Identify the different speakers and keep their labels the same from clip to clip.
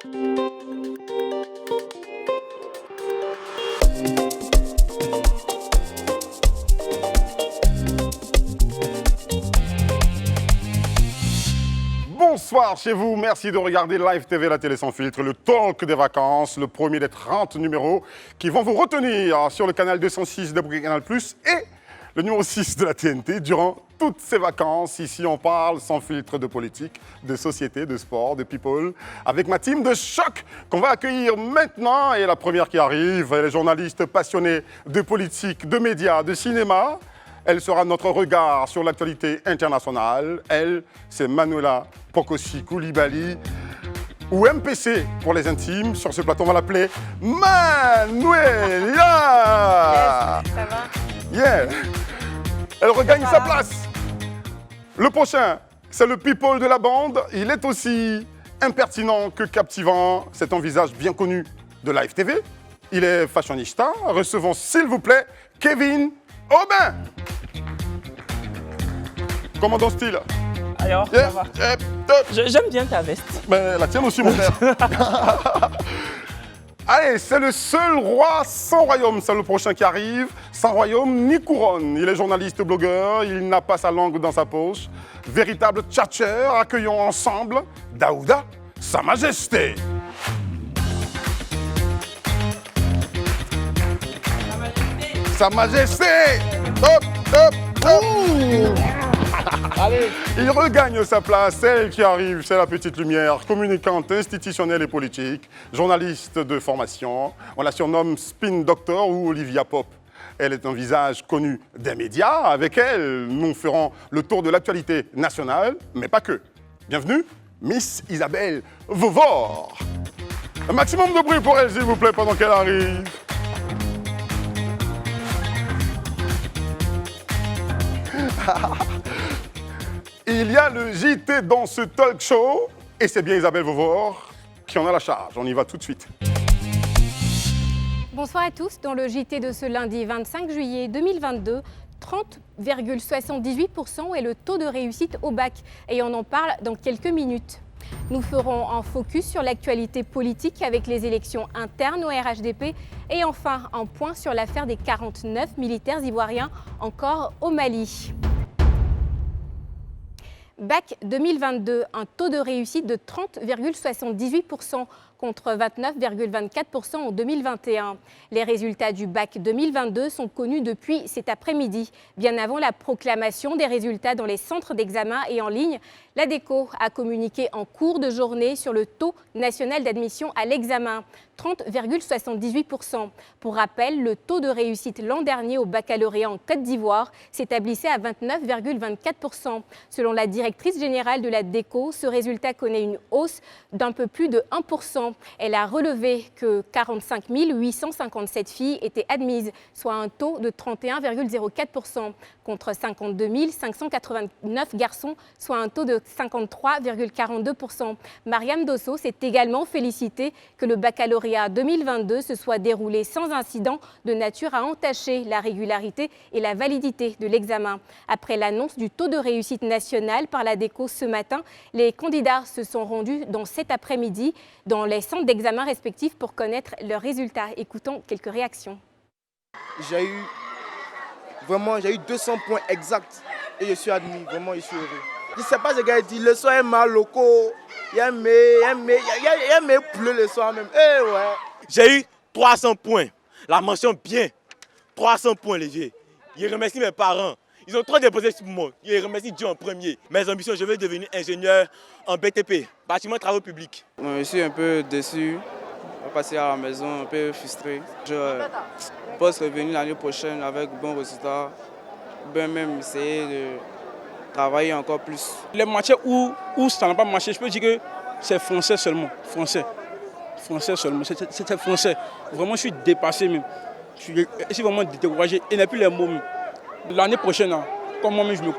Speaker 1: Bonsoir chez vous, merci de regarder Live TV, la télé sans filtre, le talk des vacances, le premier des 30 numéros qui vont vous retenir sur le canal 206 de Canal+, et le numéro 6 de la TNT durant toutes ces vacances. Ici, on parle sans filtre de politique, de société, de sport, de people, avec ma team de choc qu'on va accueillir maintenant. Et la première qui arrive, elle est journaliste passionnée de politique, de médias, de cinéma. Elle sera notre regard sur l'actualité internationale. Elle, c'est Manuela Pocosi Coulibaly, ou MPC pour les intimes. Sur ce plateau, on va l'appeler Manuela.
Speaker 2: Yes, ça va?
Speaker 1: Yeah. Elle regagne sa place. Le prochain, c'est le people de la bande. Il est aussi impertinent que captivant. C'est un visage bien connu de Live TV. Il est fashionista. Recevons, s'il vous plaît, Kevin Aubin. Comment ton style?
Speaker 3: Alors,
Speaker 1: Yeah.
Speaker 3: ça va.
Speaker 1: Yeah.
Speaker 3: J'aime bien ta veste.
Speaker 1: Mais la tienne aussi, mon frère. Allez, c'est le seul roi sans royaume, c'est le prochain qui arrive. Sans royaume ni couronne. Il est journaliste, blogueur, il n'a pas sa langue dans sa poche. Véritable tchatcher, accueillons ensemble Daouda, Sa Majesté. Sa Majesté. Hop, hop, hop.
Speaker 3: Allez.
Speaker 1: Il regagne sa place, celle qui arrive, c'est la petite lumière, communicante institutionnelle et politique, journaliste de formation. On la surnomme Spin Doctor ou Olivia Pop. Elle est un visage connu des médias. Avec elle, nous ferons le tour de l'actualité nationale, mais pas que. Bienvenue, Miss Isabelle Vauvor. Un maximum de bruit pour elle, s'il vous plaît, pendant qu'elle arrive. Il y a le JT dans ce talk show, et c'est bien Isabelle Vauvor qui en a la charge. On y va tout de suite.
Speaker 2: Bonsoir à tous. Dans le JT de ce lundi 25 juillet 2022, 30,78% est le taux de réussite au bac. Et on en parle dans quelques minutes. Nous ferons un focus sur l'actualité politique avec les élections internes au RHDP. Et enfin, un point sur l'affaire des 49 militaires ivoiriens encore au Mali. Bac 2022, un taux de réussite de 30,78% contre 29,24% en 2021. Les résultats du bac 2022 sont connus depuis cet après-midi. Bien avant la proclamation des résultats dans les centres d'examen et en ligne, l'ADECO a communiqué en cours de journée sur le taux national d'admission à l'examen, 30,78%. Pour rappel, le taux de réussite l'an dernier au baccalauréat en Côte d'Ivoire s'établissait à 29,24%. Selon la directrice générale de l'ADECO, ce résultat connaît une hausse d'un peu plus de 1%. Elle a relevé que 45 857 filles étaient admises, soit un taux de 31,04%, contre 52 589 garçons, soit un taux de 53,42%. Mariam Dosso s'est également félicitée que le baccalauréat 2022 se soit déroulé sans incident de nature à entacher la régularité et la validité de l'examen. Après l'annonce du taux de réussite national par l'ADECO ce matin, les candidats se sont rendus dans cet après-midi dans les centres d'examen respectifs pour connaître leurs résultats. Écoutons quelques réactions.
Speaker 4: J'ai eu 200 points exacts et je suis admis. Vraiment, je suis heureux. Je ne sais pas ce gars dit, le soir est mal loco. Il y a un pleut le soir même. Eh ouais.
Speaker 5: J'ai eu 300 points. La mention bien. 300 points, les vieux. Je remercie mes parents. Ils ont trop déposé sur moi. Je remercie Dieu en premier. Mes ambitions, je veux devenir ingénieur en BTP, bâtiment travaux publics.
Speaker 6: Je suis un peu déçu. Je vais passer à la maison un peu frustré. Je pense revenir l'année prochaine avec bons résultats. Ben même essayer de travailler encore plus.
Speaker 7: Les matières où ça n'a pas marché, je peux dire que c'est français seulement. Français seulement. C'est français. Vraiment, je suis dépassé même. Je suis vraiment découragé. Il n'y a plus les mots. L'année prochaine, comme moi-même je me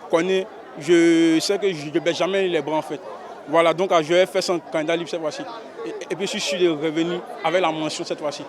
Speaker 7: connais, je sais que je ne baisse jamais les bras en fait. Voilà, donc je vais faire son candidat libre cette fois-ci. Et puis je suis sûr de revenir avec la mention cette fois-ci.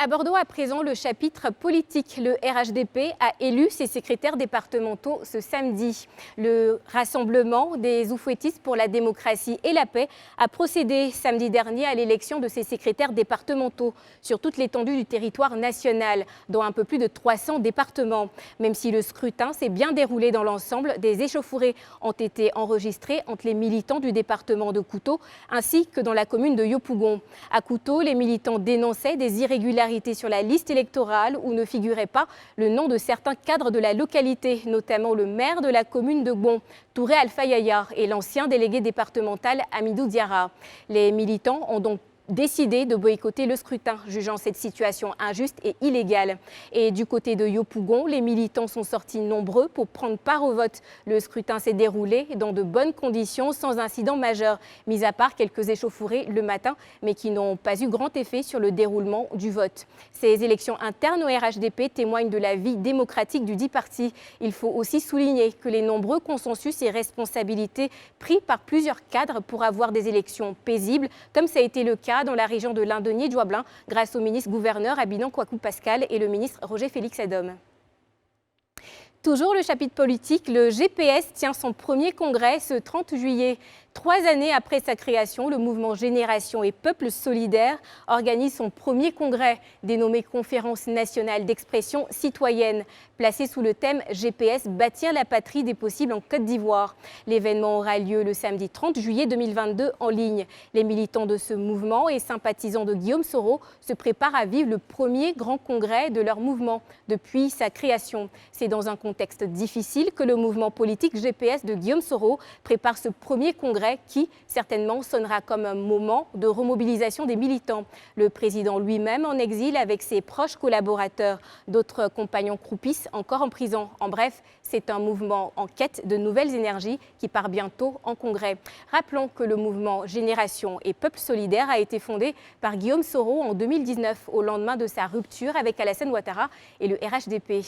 Speaker 2: Abordons à présent le chapitre politique. Le RHDP a élu ses secrétaires départementaux ce samedi. Le Rassemblement des Oufouettistes pour la démocratie et la paix a procédé samedi dernier à l'élection de ses secrétaires départementaux sur toute l'étendue du territoire national, dont un peu plus de 300 départements. Même si le scrutin s'est bien déroulé dans l'ensemble, des échauffourées ont été enregistrées entre les militants du département de Kouto ainsi que dans la commune de Yopougon. À Kouto, les militants dénonçaient des irrégularités sur la liste électorale où ne figurait pas le nom de certains cadres de la localité, notamment le maire de la commune de Gbon, Touré Alpha Yaya, et l'ancien délégué départemental Amidou Diarra. Les militants ont donc décidé de boycotter le scrutin, jugeant cette situation injuste et illégale. Et du côté de Yopougon, les militants sont sortis nombreux pour prendre part au vote. Le scrutin s'est déroulé dans de bonnes conditions, sans incident majeur, mis à part quelques échauffourées le matin, mais qui n'ont pas eu grand effet sur le déroulement du vote. Ces élections internes au RHDP témoignent de la vie démocratique du dit parti. Il faut aussi souligner que les nombreux consensus et responsabilités pris par plusieurs cadres pour avoir des élections paisibles, comme ça a été le cas dans la région de Landonier-Djoablin, grâce au ministre-gouverneur Abinan Kouakou Pascal et le ministre Roger Félix Adom. Toujours le chapitre politique, le GPS tient son premier congrès ce 30 juillet. 3 années après sa création, le mouvement Génération et Peuple Solidaire organise son premier congrès, dénommé Conférence nationale d'expression citoyenne, placé sous le thème GPS Bâtir la patrie des possibles en Côte d'Ivoire. L'événement aura lieu le samedi 30 juillet 2022 en ligne. Les militants de ce mouvement et sympathisants de Guillaume Soro se préparent à vivre le premier grand congrès de leur mouvement depuis sa création. C'est dans un contexte difficile que le mouvement politique GPS de Guillaume Soro prépare ce premier congrès qui, certainement, sonnera comme un moment de remobilisation des militants. Le président lui-même en exil avec ses proches collaborateurs. D'autres compagnons croupissent encore en prison. En bref, c'est un mouvement en quête de nouvelles énergies qui part bientôt en congrès. Rappelons que le mouvement Génération et Peuple Solidaire a été fondé par Guillaume Soro en 2019, au lendemain de sa rupture avec Alassane Ouattara et le RHDP.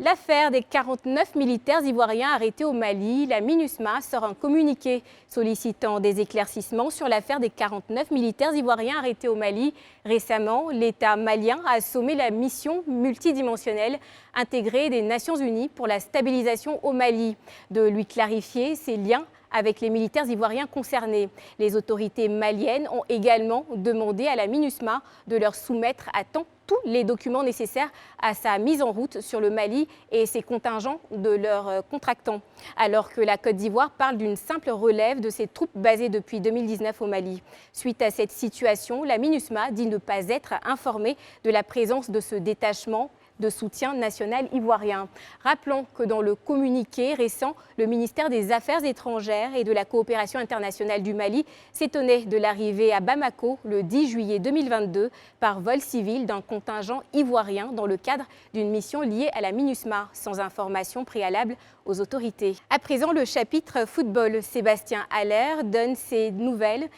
Speaker 2: L'affaire des 49 militaires ivoiriens arrêtés au Mali, la MINUSMA sort un communiqué sollicitant des éclaircissements sur l'affaire des 49 militaires ivoiriens arrêtés au Mali. Récemment, l'État malien a assommé la mission multidimensionnelle intégrée des Nations Unies pour la stabilisation au Mali, de lui clarifier ses liens avec les militaires ivoiriens concernés. Les autorités maliennes ont également demandé à la MINUSMA de leur soumettre à temps tous les documents nécessaires à sa mise en route sur le Mali et ses contingents de leurs contractants, alors que la Côte d'Ivoire parle d'une simple relève de ses troupes basées depuis 2019 au Mali. Suite à cette situation, la MINUSMA dit ne pas être informée de la présence de ce détachement de soutien national ivoirien. Rappelons que dans le communiqué récent, le ministère des Affaires étrangères et de la coopération internationale du Mali s'étonnait de l'arrivée à Bamako le 10 juillet 2022 par vol civil d'un contingent ivoirien dans le cadre d'une mission liée à la MINUSMA, sans information préalable aux autorités. À présent, le chapitre football. Sébastien Haller donne ses nouvelles.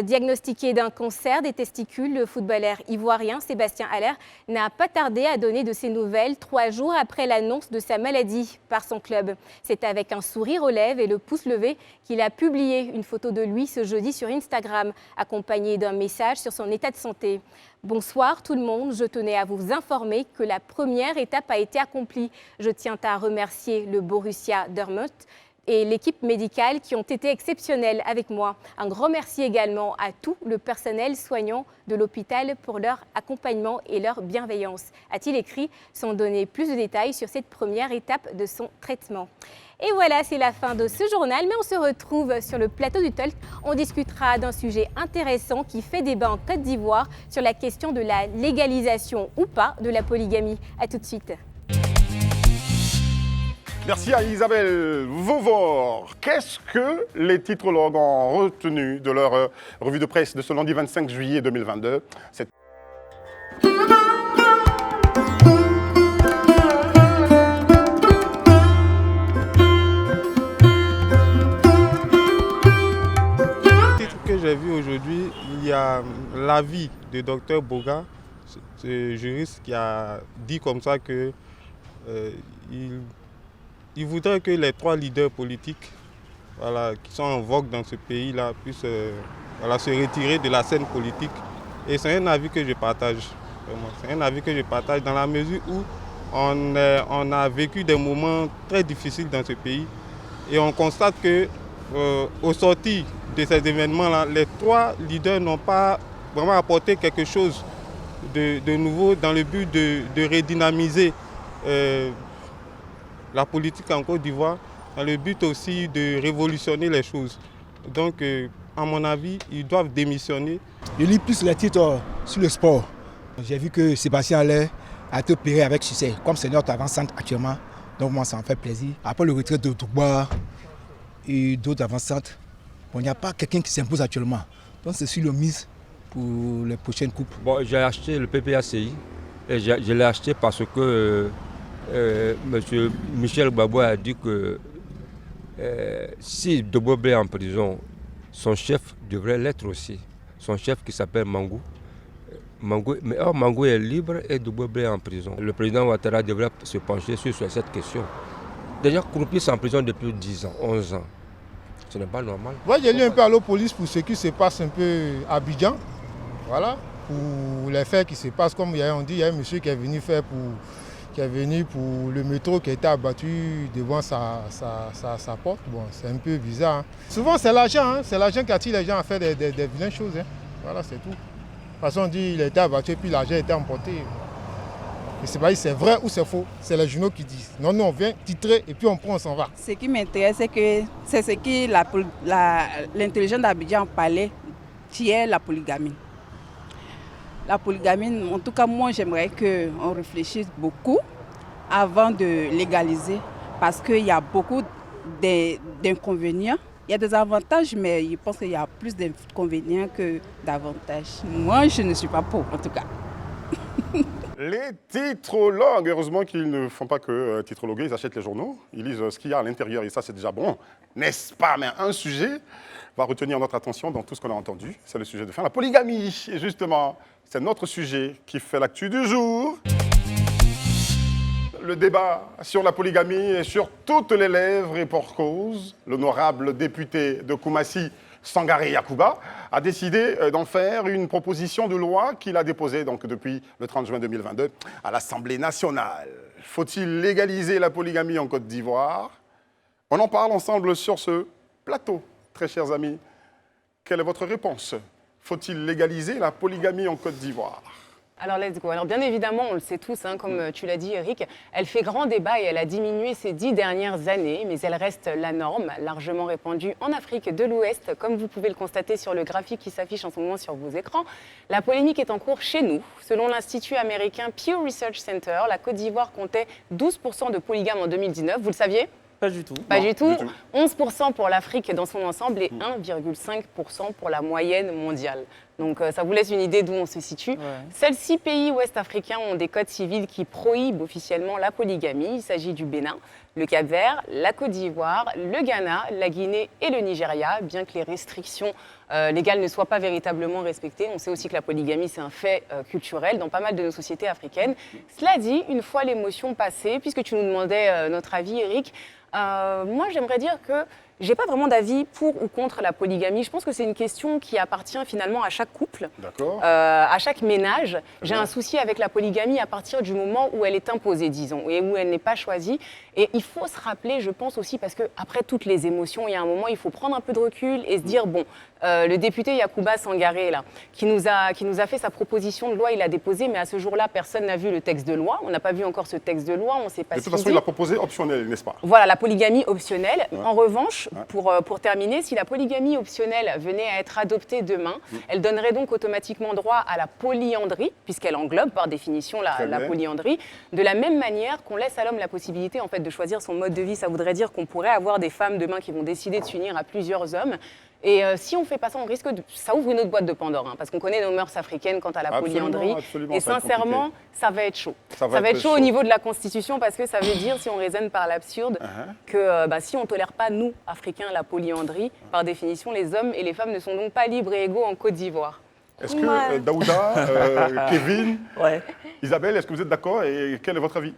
Speaker 2: Diagnostiqué d'un cancer des testicules, le footballeur ivoirien Sébastien Haller n'a pas tardé à donner de ses nouvelles 3 jours après l'annonce de sa maladie par son club. C'est avec un sourire aux lèvres et le pouce levé qu'il a publié une photo de lui ce jeudi sur Instagram, accompagnée d'un message sur son état de santé. Bonsoir tout le monde, je tenais à vous informer que la première étape a été accomplie. Je tiens à remercier le Borussia Dortmund et l'équipe médicale qui ont été exceptionnelles avec moi. Un grand merci également à tout le personnel soignant de l'hôpital pour leur accompagnement et leur bienveillance, a-t-il écrit, sans donner plus de détails sur cette première étape de son traitement. Et voilà, c'est la fin de ce journal, mais on se retrouve sur le plateau du Talk. On discutera d'un sujet intéressant qui fait débat en Côte d'Ivoire sur la question de la légalisation ou pas de la polygamie. A tout de suite.
Speaker 1: Merci à Isabelle Vauvor. Qu'est-ce que les titres ont retenu de leur revue de presse de ce lundi 25 juillet 2022 ?
Speaker 8: Le titre que j'ai vu aujourd'hui, il y a l'avis de Dr Boga, ce juriste qui a dit comme ça que il voudrait que les 3 leaders politiques qui sont en vogue dans ce pays-là puissent se retirer de la scène politique Et c'est un avis que je partage. Vraiment. C'est un avis que je partage dans la mesure où on a vécu des moments très difficiles dans ce pays. Et on constate que au sortir de ces événements-là, les 3 leaders n'ont pas vraiment apporté quelque chose de nouveau dans le but de redynamiser la politique en Côte d'Ivoire, dans le but aussi de révolutionner les choses. Donc, à mon avis, ils doivent démissionner.
Speaker 9: Je lis plus les titres sur le sport. J'ai vu que Sébastien Haller a été opéré avec succès, comme c'est notre avant-centre actuellement. Donc moi, ça me fait plaisir. Après le retrait de Tougba et d'autres avant-centres, il n'y a pas quelqu'un qui s'impose actuellement. Donc c'est sur le mise pour les prochaines coupes.
Speaker 10: Bon, j'ai acheté le PPACI et je l'ai acheté parce que M. Michel Gbagbo a dit que si Doboblé est en prison, son chef devrait l'être aussi. Son chef qui s'appelle Mangou. Mangou est libre et Doboblé est en prison. Le président Ouattara devrait se pencher sur cette question. Déjà, Kroupis est en prison depuis 10 ans, 11 ans. Ce n'est pas normal.
Speaker 11: Moi, j'ai lu un peu à l'eau police pour ce qui se passe un peu à Abidjan. Voilà, pour les faits qui se passent, comme on dit, il y a un monsieur qui est venu pour le métro qui a été abattu devant sa porte. Bon, c'est un peu bizarre. Hein. Souvent, c'est l'argent qui attire les gens à faire des vilaines choses. Hein. Voilà, c'est tout. De toute façon, on dit qu'il a été abattu et puis l'argent a été emporté. Je ne sais pas si c'est vrai ou c'est faux. C'est les journaux qui disent. Non, nous, on vient titrer et puis on prend, on s'en va.
Speaker 12: Ce qui m'intéresse, c'est ce que l'intelligence d'Abidjan parlait, qui est la polygamie. La polygamie, en tout cas, moi, j'aimerais qu'on réfléchisse beaucoup avant de légaliser parce qu'il y a beaucoup d'inconvénients. Il y a des avantages, mais je pense qu'il y a plus d'inconvénients que d'avantages. Moi, je ne suis pas pour, en tout cas.
Speaker 1: Les titrologues, heureusement qu'ils ne font pas que titrologuer, ils achètent les journaux, ils lisent ce qu'il y a à l'intérieur et ça c'est déjà bon, n'est-ce pas? Mais un sujet va retenir notre attention dans tout ce qu'on a entendu, c'est le sujet de fin, la polygamie. Et justement, c'est notre sujet qui fait l'actu du jour. Le débat sur la polygamie est sur toutes les lèvres et pour cause. L'honorable député de Koumassi, Sangaré Yacouba, a décidé d'en faire une proposition de loi qu'il a déposée donc, depuis le 30 juin 2022 à l'Assemblée nationale. Faut-il légaliser la polygamie en Côte d'Ivoire? On en parle ensemble sur ce plateau, très chers amis. Quelle est votre réponse? Faut-il légaliser la polygamie en Côte d'Ivoire?
Speaker 13: Alors, let's go. Alors, bien évidemment, on le sait tous, hein, comme tu l'as dit, Eric, elle fait grand débat et elle a diminué ces 10 dernières années, mais elle reste la norme, largement répandue en Afrique de l'Ouest, comme vous pouvez le constater sur le graphique qui s'affiche en ce moment sur vos écrans. La polémique est en cours chez nous. Selon l'Institut américain Pew Research Center, la Côte d'Ivoire comptait 12% de polygames en 2019. Vous le saviez ?
Speaker 3: Pas du tout.
Speaker 13: Pas du tout. 11% pour l'Afrique dans son ensemble et 1,5% pour la moyenne mondiale. Donc ça vous laisse une idée d'où on se situe. Ouais. Seuls 6 pays ouest-africains ont des codes civils qui prohibent officiellement la polygamie. Il s'agit du Bénin, le Cap-Vert, la Côte d'Ivoire, le Ghana, la Guinée et le Nigeria, bien que les restrictions légales ne soient pas véritablement respectées. On sait aussi que la polygamie, c'est un fait culturel dans pas mal de nos sociétés africaines. Cela dit, une fois l'émotion passée, puisque tu nous demandais notre avis, Eric, moi j'aimerais dire que j'ai pas vraiment d'avis pour ou contre la polygamie. Je pense que c'est une question qui appartient finalement à chaque couple, à chaque ménage. J'ai un souci avec la polygamie à partir du moment où elle est imposée, disons, et où elle n'est pas choisie. Et il faut se rappeler, je pense aussi, parce qu'après toutes les émotions, il y a un moment, il faut prendre un peu de recul et se dire, bon, le député Yacouba Sangaré, là, qui nous a fait sa proposition de loi, il l'a déposée, mais à ce jour-là, personne n'a vu le texte de loi. On n'a pas vu encore ce texte de loi, on ne sait pas.
Speaker 1: De toute façon, il l'a proposé optionnel, n'est-ce pas?
Speaker 13: Voilà, la polygamie optionnelle. Ouais. En revanche, pour terminer, si la polygamie optionnelle venait à être adoptée demain, elle donnerait donc automatiquement droit à la polyandrie, puisqu'elle englobe par définition la polyandrie, de la même manière qu'on laisse à l'homme la possibilité en fait, de choisir son mode de vie. Ça voudrait dire qu'on pourrait avoir des femmes demain qui vont décider de s'unir à plusieurs hommes. Et si on ne fait pas ça, on risque ça ouvre une autre boîte de Pandore, hein, parce qu'on connaît nos mœurs africaines quant à la polyandrie. Et sincèrement, ça va être chaud. Ça va être chaud au niveau de la Constitution, parce que ça veut dire, si on raisonne par l'absurde, que si on ne tolère pas, nous, Africains, la polyandrie, par définition, les hommes et les femmes ne sont donc pas libres et égaux en Côte d'Ivoire.
Speaker 1: Est-ce que Daouda, Kevin, Isabelle, est-ce que vous êtes d'accord et quel est votre avis?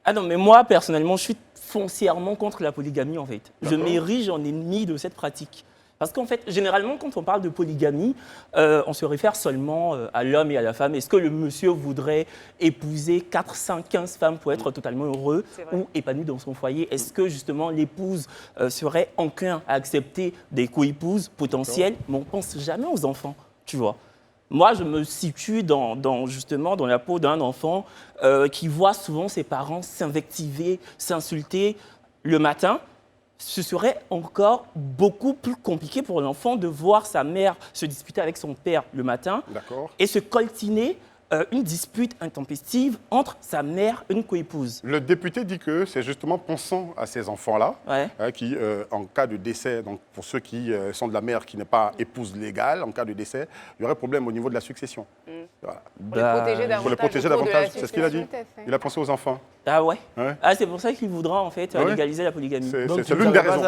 Speaker 3: Ah non, mais moi, personnellement, je suis foncièrement contre la polygamie, en fait. Je m'érige en ennemi de cette pratique. Parce qu'en fait, généralement, quand on parle de polygamie, on se réfère seulement à l'homme et à la femme. Est-ce que le monsieur voudrait épouser 4, 5, 15 femmes pour être totalement heureux ou épanoui dans son foyer? Est-ce que justement l'épouse serait enclin à accepter des co-épouses potentielles? Mais on ne pense jamais aux enfants, tu vois. Moi, je me situe justement dans la peau d'un enfant qui voit souvent ses parents s'invectiver, s'insulter le matin. Ce serait encore beaucoup plus compliqué pour l'enfant de voir sa mère se disputer avec son père le matin et se coltiner une dispute intempestive entre sa mère et une coépouse.
Speaker 1: Le député dit que c'est justement pensant à ces enfants-là, qui, en cas de décès, donc pour ceux qui sont de la mère qui n'est pas épouse légale, en cas de décès, il y aurait problème au niveau de la succession. Voilà. Pour les protéger davantage, c'est ce qu'il a dit. Il a pensé aux enfants.
Speaker 3: Ah ouais, Ah, c'est pour ça qu'il voudra en fait légaliser la polygamie.
Speaker 1: C'est l'une des raisons.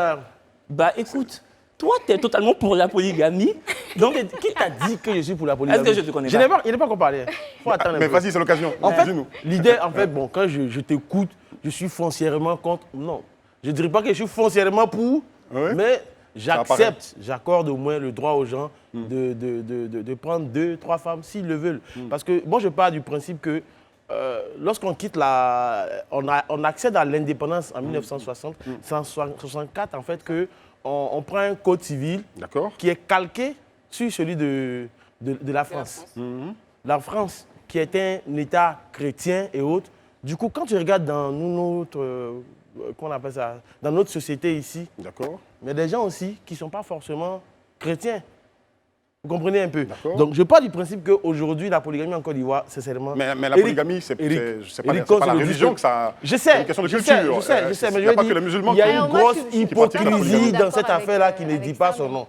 Speaker 3: Bah écoute, toi, tu es totalement pour la polygamie. Donc,
Speaker 14: qui t'a dit que je suis pour la polygamie?
Speaker 3: Est-ce que je te connais pas?
Speaker 14: Il n'est pas encore parlé. Faut attendre un
Speaker 1: Mais
Speaker 14: peu.
Speaker 1: vas-y, c'est l'occasion.
Speaker 14: En fait, l'idée, bon, quand je t'écoute, je suis foncièrement contre. Non, je ne dirais pas que je suis foncièrement pour, mais j'accepte, j'accorde au moins le droit aux gens de prendre 2, 3 femmes s'ils le veulent. Parce que moi, je pars du principe que lorsqu'on quitte on accède à l'indépendance en 1960, c'est en 1964 en fait que on prend un code civil qui est calqué sur celui de la France. La France, qui est un État chrétien et autres. Du coup, quand tu regardes dans dans notre société ici, il y a des gens aussi qui ne sont pas forcément chrétiens. Vous comprenez un peu? Donc, je pars du principe qu'aujourd'hui, la polygamie en Côte d'Ivoire, sincèrement...
Speaker 1: Mais la polygamie, c'est pas la religion que ça...
Speaker 14: Je sais,
Speaker 1: c'est une question de culture.
Speaker 14: Je sais, mais
Speaker 1: il n'y a pas que les musulmans
Speaker 14: il y a une grosse
Speaker 1: qui pratiquent la
Speaker 14: hypocrisie
Speaker 1: polygamie.
Speaker 14: dans cette affaire-là qui ne dit pas son nom.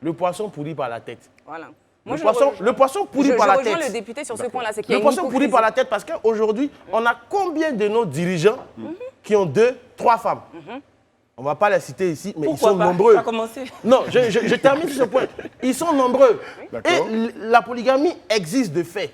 Speaker 14: Le poisson pourrit par la tête.
Speaker 13: Voilà.
Speaker 14: Le poisson pourrit par la tête.
Speaker 13: Je rejoins le député sur ce point-là. C'est qu'il y a
Speaker 14: Le
Speaker 13: une
Speaker 14: poisson pourrit par la tête parce qu'aujourd'hui, on a combien de nos dirigeants qui ont 2, 3 femmes? On ne va pas les citer ici, mais
Speaker 3: pourquoi
Speaker 14: ils sont
Speaker 3: pas?
Speaker 14: nombreux.
Speaker 3: Ça a commencé.
Speaker 14: Non, je termine sur ce point. Ils sont nombreux. Et la polygamie existe de fait.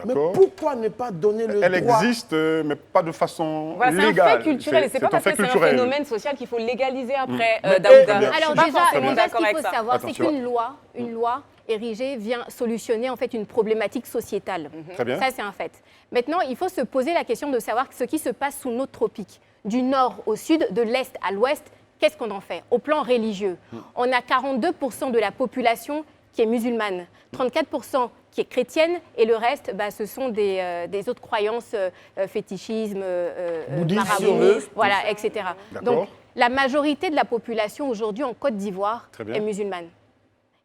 Speaker 14: Mais pourquoi ne pas donner le droit?
Speaker 1: Elle existe, mais pas de façon légale.
Speaker 13: C'est un fait culturel. Et c'est pas parce que c'est un phénomène social qu'il faut légaliser après, Daouda.
Speaker 2: Alors
Speaker 13: Pas
Speaker 2: déjà,
Speaker 13: forcément d'accord
Speaker 2: ce
Speaker 13: avec
Speaker 2: qu'il faut
Speaker 13: ça.
Speaker 2: savoir, c'est qu'une loi érigée vient solutionner en fait une problématique sociétale.
Speaker 1: Très bien.
Speaker 2: Ça, c'est un fait. Maintenant, il faut se poser la question de savoir ce qui se passe sous notre tropique. Du nord au sud, de l'est à l'ouest, qu'est-ce qu'on en fait? Au plan religieux, on a 42% de la population qui est musulmane, 34% qui est chrétienne, et le reste, ce sont des autres croyances, fétichisme, marabout, voilà, etc. Donc, la majorité de la population aujourd'hui en Côte d'Ivoire est musulmane.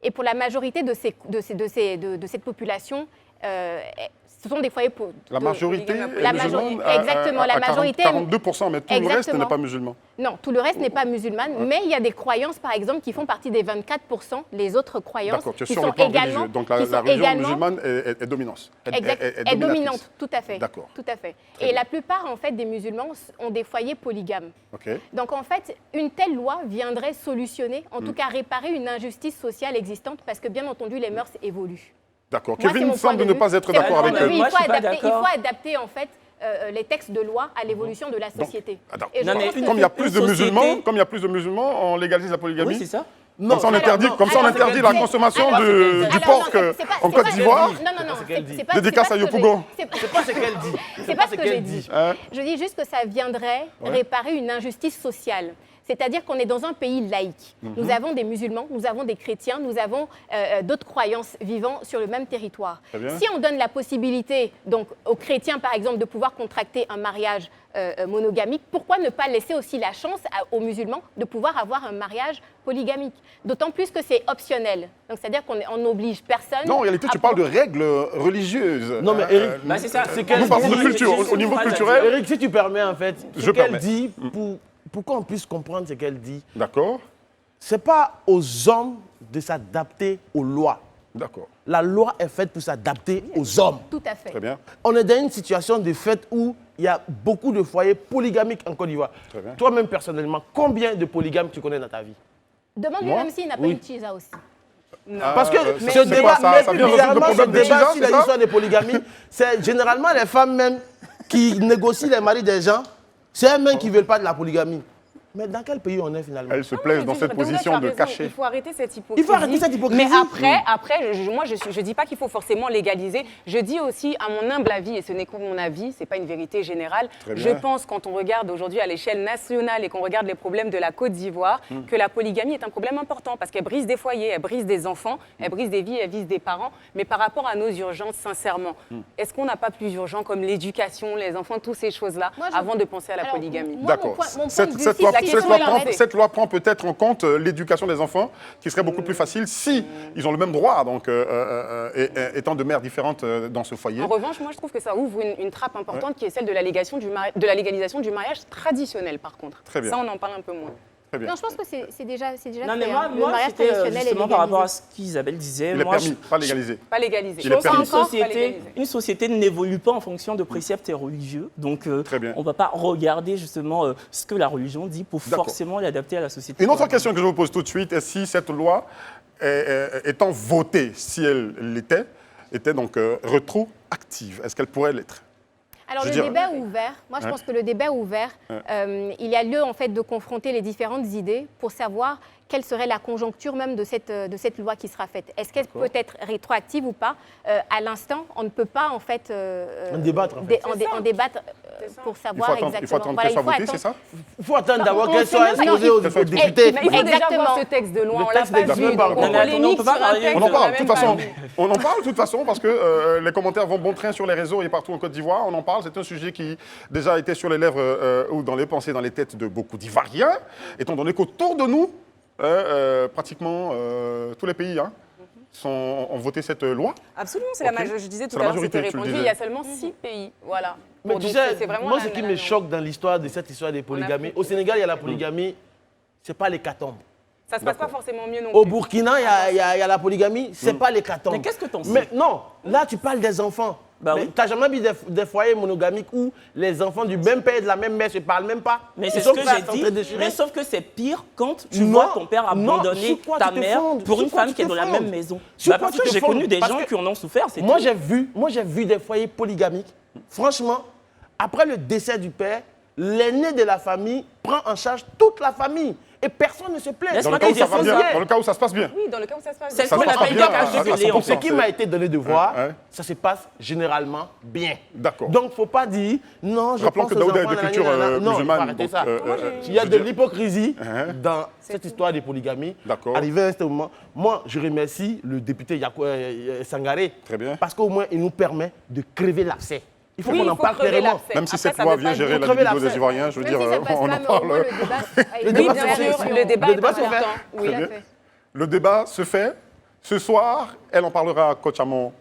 Speaker 2: Et pour la majorité de cette population, ce sont des foyers pour...
Speaker 1: La majorité
Speaker 2: exactement, la majorité...
Speaker 1: 42%, mais tout le reste n'est pas musulman.
Speaker 2: Non, tout le reste n'est pas musulman, mais il y a des croyances, par exemple, qui font partie des 24%, les autres croyances, qui sont également...
Speaker 1: Donc la religion musulmane est dominante.
Speaker 2: Est dominante, tout à fait.
Speaker 1: D'accord.
Speaker 2: Tout à fait. Et la plupart, en fait, des musulmans ont des foyers polygames. Donc, en fait, une telle loi viendrait solutionner, en tout cas réparer une injustice sociale existante, parce que, bien entendu, les mœurs évoluent.
Speaker 1: D'accord. Kevin semble ne pas être d'accord avec
Speaker 2: lui. Il faut adapter en fait les textes de loi à l'évolution de la société.
Speaker 1: Comme il y a plus de musulmans, on légalise la polygamie.
Speaker 3: Oui, c'est ça.
Speaker 1: Comme ça, on interdit la consommation du porc en Côte d'Ivoire.
Speaker 2: Non, c'est pas
Speaker 1: dédicace à Yopougon.
Speaker 14: C'est pas ce qu'elle dit.
Speaker 2: C'est pas ce que j'ai dit. Je dis juste que ça viendrait réparer une injustice sociale. C'est-à-dire qu'on est dans un pays laïque. Nous avons des musulmans, nous avons des chrétiens, nous avons d'autres croyances vivant sur le même territoire. Si on donne la possibilité donc, aux chrétiens, par exemple, de pouvoir contracter un mariage monogamique, pourquoi ne pas laisser aussi la chance aux musulmans de pouvoir avoir un mariage polygamique? D'autant plus que c'est optionnel. Donc, c'est-à-dire qu'on n'oblige personne.
Speaker 1: Non, en réalité, tu parles de règles religieuses.
Speaker 14: Non, mais Eric,
Speaker 3: c'est ça.
Speaker 1: Nous parlons de culture, au niveau culturel.
Speaker 14: Eric, si tu permets, en fait, ce qu'elle dit, pour qu'on puisse comprendre ce qu'elle dit, ce n'est pas aux hommes de s'adapter aux lois.
Speaker 1: D'accord.
Speaker 14: La loi est faite pour s'adapter aux hommes.
Speaker 2: Tout à fait.
Speaker 1: Très bien.
Speaker 14: On est dans une situation de fait où il y a beaucoup de foyers polygamiques en Côte d'Ivoire. Toi-même, personnellement, combien de polygames tu connais dans ta vie?
Speaker 2: Demande-lui même s'il n'a pas une tisa aussi.
Speaker 14: Parce que ce débat, sur l'histoire des polygamies, c'est généralement les femmes même qui négocient les maris des gens. C'est elles-mêmes qui ne veulent pas de la polygamie. Mais dans quel pays on est finalement?
Speaker 1: Elle se plaise dans cette position de cacher.
Speaker 13: Il faut arrêter cette hypocrisie.
Speaker 14: Il faut arrêter cette hypocrisie.
Speaker 13: Mais après moi, je dis pas qu'il faut forcément légaliser. Je dis aussi, à mon humble avis, et ce n'est que mon avis, c'est pas une vérité générale, je pense, quand on regarde aujourd'hui à l'échelle nationale et qu'on regarde les problèmes de la Côte d'Ivoire, que la polygamie est un problème important parce qu'elle brise des foyers, elle brise des enfants, elle brise des vies, elle vise des parents. Mais par rapport à nos urgences, sincèrement, est-ce qu'on n'a pas plus urgent comme l'éducation, les enfants, toutes ces choses-là, avant de penser à la polygamie?
Speaker 1: D'accord. Cette loi prend peut-être en compte l'éducation des enfants, qui serait beaucoup plus facile si ils ont le même droit, donc étant de mères différentes dans ce foyer.
Speaker 13: En revanche, moi je trouve que ça ouvre une trappe importante qui est celle de la légalisation du mariage traditionnel, par contre.
Speaker 1: Très bien.
Speaker 13: Ça, on en parle un peu moins.
Speaker 2: Non, je pense que c'est déjà
Speaker 3: Non, mais
Speaker 2: fait.
Speaker 3: moi,
Speaker 2: Le mariage
Speaker 3: c'était
Speaker 2: traditionnel
Speaker 3: justement
Speaker 2: est
Speaker 3: par rapport à
Speaker 2: légalisé.
Speaker 3: ce qu'Isabelle disait.
Speaker 1: Il est
Speaker 3: Moi,
Speaker 1: permis, pas légalisé.
Speaker 13: Pas légalisé.
Speaker 1: Il est permis.
Speaker 3: Une société n'évolue pas en fonction de préceptes religieux. Donc, on ne va pas regarder justement ce que la religion dit pour forcément l'adapter à la société.
Speaker 1: Une autre question que je vous pose tout de suite est si cette loi, étant votée, si elle l'était, était donc rétroactive. Est-ce qu'elle pourrait l'être?
Speaker 2: Alors, le débat est ouvert. Moi, je pense que le débat est ouvert. Il y a lieu, en fait, de confronter les différentes idées pour savoir quelle serait la conjoncture même de cette loi qui sera faite. Est-ce qu'elle peut être rétroactive ou pas? À l'instant, on ne peut pas, en fait,
Speaker 14: en débattre,
Speaker 2: en débattre pour savoir exactement.
Speaker 1: Il faut attendre qu'elle soit votée, c'est ça?
Speaker 14: Il faut attendre d'abord qu'elle soit exposée aux députés.
Speaker 13: Mais il faut déjà voir ce texte de loi. On l'a pas vu.
Speaker 1: On en parle, de toute façon. On en parle, de toute façon, parce que les commentaires vont bon train sur les réseaux et partout en Côte d'Ivoire. On en parle. C'est un sujet qui déjà était sur les lèvres ou dans les pensées, dans les têtes de beaucoup d'Ivoiriens, étant donné qu'autour de nous, pratiquement tous les pays ont voté cette loi.
Speaker 13: Absolument, c'est la majorité. Je disais tout à l'heure, c'était répandu. Il y a seulement 6 pays. Voilà.
Speaker 14: Mais tu sais, moi, ce qui me choque dans l'histoire de cette histoire des polygamies, au Sénégal, il y a la polygamie, c'est pas l'hécatombe.
Speaker 13: Ça se passe pas forcément mieux non plus.
Speaker 14: Au Burkina, il y a la polygamie, c'est pas l'hécatombe.
Speaker 3: Mais qu'est-ce que t'en sais?
Speaker 14: Mais non, là, tu parles des enfants. Tu n'as jamais vu des foyers monogamiques où les enfants du même père et de la même mère ne se parlent même pas?
Speaker 3: Mais c'est ce que j'ai dit. Mais sauf que c'est pire quand tu vois ton père abandonner ta mère pour une femme qui est dans la même maison. Parce que j'ai connu des gens qui en ont souffert.
Speaker 14: Moi, j'ai vu des foyers polygamiques. Franchement, après le décès du père, l'aîné de la famille prend en charge toute la famille. Et personne ne se plaint.
Speaker 1: Dans le cas où ça va bien. Dans le cas où ça se passe bien.
Speaker 13: Oui, dans le cas où ça se passe
Speaker 3: bien. C'est ce qu'on appelle bien.
Speaker 14: Ce qui m'a été donné de voir, ça se passe généralement bien.
Speaker 1: D'accord.
Speaker 14: Donc, il ne faut pas dire, non, je pense
Speaker 1: que Daouda est de culture musulmane.
Speaker 14: Ça. Il y a de l'hypocrisie dans cette histoire de polygamie.
Speaker 1: D'accord.
Speaker 14: Arrivé à ce moment, moi, je remercie le député Sangaré.
Speaker 1: Très bien.
Speaker 14: Parce qu'au moins, il nous permet de crever l'abcès. Il faut qu'on en parle clairement.
Speaker 1: Même si cette loi vient gérer la libido des Ivoiriens, je veux dire, on en parle.
Speaker 13: Le débat est important.
Speaker 1: Oui, le débat se fait. Ce soir, elle en parlera à Coach Amon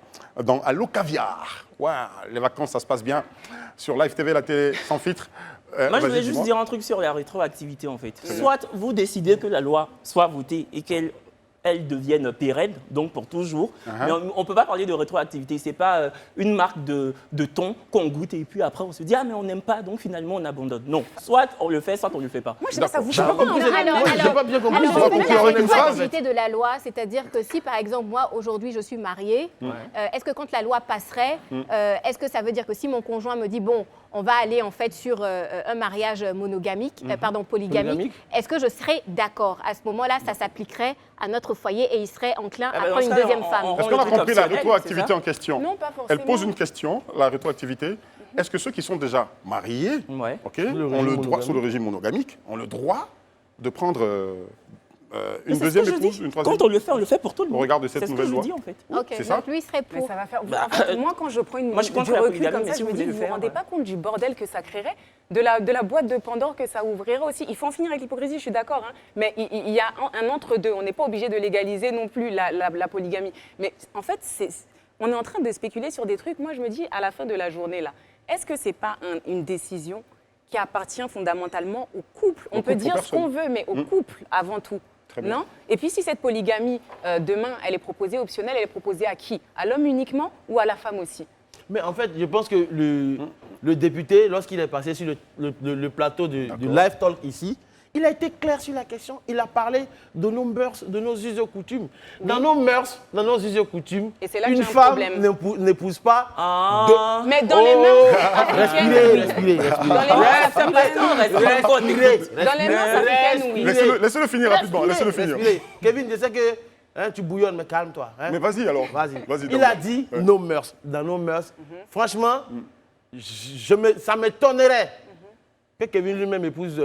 Speaker 1: dans Allo Caviar. Wow, les vacances, ça se passe bien. Sur Live TV, la télé sans filtre.
Speaker 3: Moi, je voulais juste dire un truc sur la rétroactivité, en fait. Soit vous décidez que la loi soit votée et qu'elle devienne pérenne, donc pour toujours. Mais on ne peut pas parler de rétroactivité. Ce n'est pas une marque de thon qu'on goûte et puis après on se dit « Ah, mais on n'aime pas, donc finalement on abandonne ». Non, soit on le fait, soit on ne le fait pas.
Speaker 13: Moi, je sais pas, ça vous
Speaker 14: j'ai pas compris. J'ai pas bien compris.
Speaker 2: Alors, la rétroactivité de la loi, c'est-à-dire que si, par exemple, moi, aujourd'hui, je suis mariée, est-ce que quand la loi passerait, est-ce que ça veut dire que si mon conjoint me dit « Bon, on va aller en fait sur un mariage monogamique, polygamique. Est-ce que je serais d'accord? À ce moment-là, ça s'appliquerait à notre foyer et il serait enclin à prendre une deuxième femme.
Speaker 1: Est-ce qu'on a compris la rétroactivité en question?
Speaker 13: Non, pas forcément.
Speaker 1: Elle pose une question, la rétroactivité. Est-ce que ceux qui sont déjà mariés, ont le droit, sous le régime monogamique, ont le droit de prendre une deuxième épouse, une troisième?
Speaker 3: Quand on le fait pour tout le monde.
Speaker 1: Au regard de cette nouvelle loi.
Speaker 3: C'est ce que je dis, en fait.
Speaker 2: Ok,
Speaker 1: c'est ça?
Speaker 2: donc lui, il serait pour.
Speaker 13: Mais ça va faire... En fait, moi, quand je prends du recul comme ça, je me dis, vous ne vous rendez pas compte du bordel que ça créerait, de la boîte de Pandore que ça ouvrirait aussi. Il faut en finir avec l'hypocrisie, je suis d'accord, mais il y a un entre-deux. On n'est pas obligé de légaliser non plus la polygamie. Mais en fait, on est en train de spéculer sur des trucs. Moi, je me dis, à la fin de la journée, là, est-ce que ce n'est pas une décision qui appartient fondamentalement au couple? On peut dire ce qu'on veut, mais au couple avant tout. Non? Et puis si cette polygamie, demain, elle est proposée optionnelle, elle est proposée à qui? À l'homme uniquement ou à la femme aussi?
Speaker 14: Mais en fait, je pense que le député, lorsqu'il est passé sur le plateau du Live Talk ici, Il a été clair sur la question. Il a parlé de nos mœurs, de nos us et coutumes. Dans nos mœurs, dans nos us et coutumes, une femme n'épouse pas deux...
Speaker 13: Mais dans les mœurs africaines...
Speaker 14: Respirez.
Speaker 13: Dans les mœurs africaines, oui.
Speaker 1: Laissez-le finir rapidement. Laissez-le finir.
Speaker 14: Kevin, je sais que tu bouillonnes, mais calme-toi. Hein.
Speaker 1: Mais vas-y alors.
Speaker 14: Vas-y.
Speaker 1: Vas-y,
Speaker 14: il a dit nos mœurs. Dans nos mœurs, franchement, ça m'étonnerait que Kevin lui-même épouse,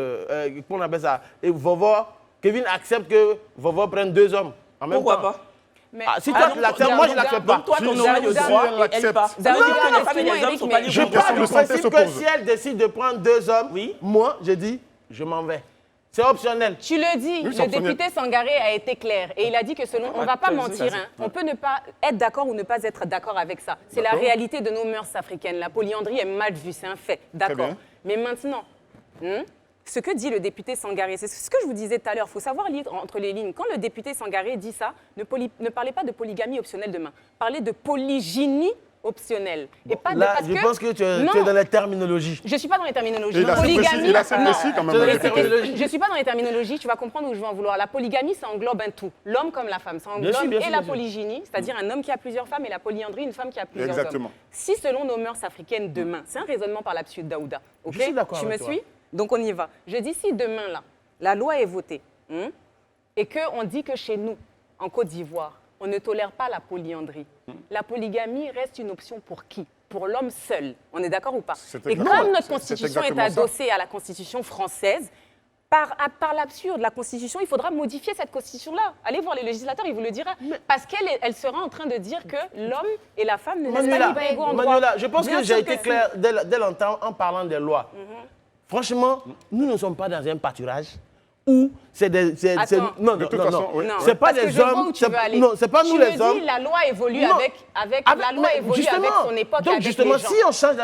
Speaker 14: qu'on appelle ça, et Vovo, Kevin accepte que Vovo prenne 2 hommes en même temps.
Speaker 3: Pourquoi pas?
Speaker 14: Si toi tu l'acceptes, moi je ne l'accepte pas.
Speaker 3: Donc toi, ton mari le droit et elle pas. Ça veut dire que les femmes et les hommes sont pas libres.
Speaker 14: Je pars du principe que si elle décide de prendre 2 hommes, moi, je dis, je m'en vais. C'est optionnel.
Speaker 13: Tu le dis, le député Sangaré a été clair et il a dit que selon, on ne va pas mentir, on peut ne pas être d'accord ou ne pas être d'accord avec ça. C'est la réalité de nos mœurs africaines. La polyandrie est mal vue, c'est un fait, d'accord. Mais maintenant, ce que dit le député Sangaré, c'est ce que je vous disais tout à l'heure, il faut savoir lire entre les lignes. Quand le député Sangaré dit ça, ne parlez pas de polygamie optionnelle demain, parlez de polygynie optionnelle.
Speaker 14: Bon, et pas là, parce je pense que tu es dans la terminologie.
Speaker 13: Je ne suis pas dans les terminologies.
Speaker 1: Polygamie, quand même.
Speaker 13: Je ne suis pas dans les terminologies, tu vas comprendre où je veux en vouloir. La polygamie, ça englobe un tout. L'homme comme la femme, ça englobe la polygynie, c'est-à-dire un homme qui a plusieurs femmes, et la polyandrie, une femme qui a plusieurs hommes. Si selon nos mœurs africaines demain, c'est un raisonnement par l'absurde Daouda, ok?
Speaker 14: Je suis d'accord.
Speaker 13: Tu me suis? Donc on y va. Je dis si demain, là, la loi est votée et qu'on dit que chez nous, en Côte d'Ivoire, on ne tolère pas la polyandrie. La polygamie reste une option pour qui? Pour l'homme seul. On est d'accord ou pas? Et comme notre constitution est adossée à la constitution française, par l'absurde, la constitution, il faudra modifier cette constitution-là. Allez voir les législateurs, ils vous le diront. Parce qu'elle sera en train de dire que l'homme et la femme ne naissent pas libre et égaux en droit.
Speaker 14: Manuela, je pense que j'ai été clair dès longtemps en parlant des lois. Franchement, nous ne sommes pas dans un pâturage où c'est des... Non, c'est pas des hommes... Non, c'est pas nous les hommes.
Speaker 13: Tu me dis, la loi évolue avec son époque.
Speaker 14: Donc justement, si on change...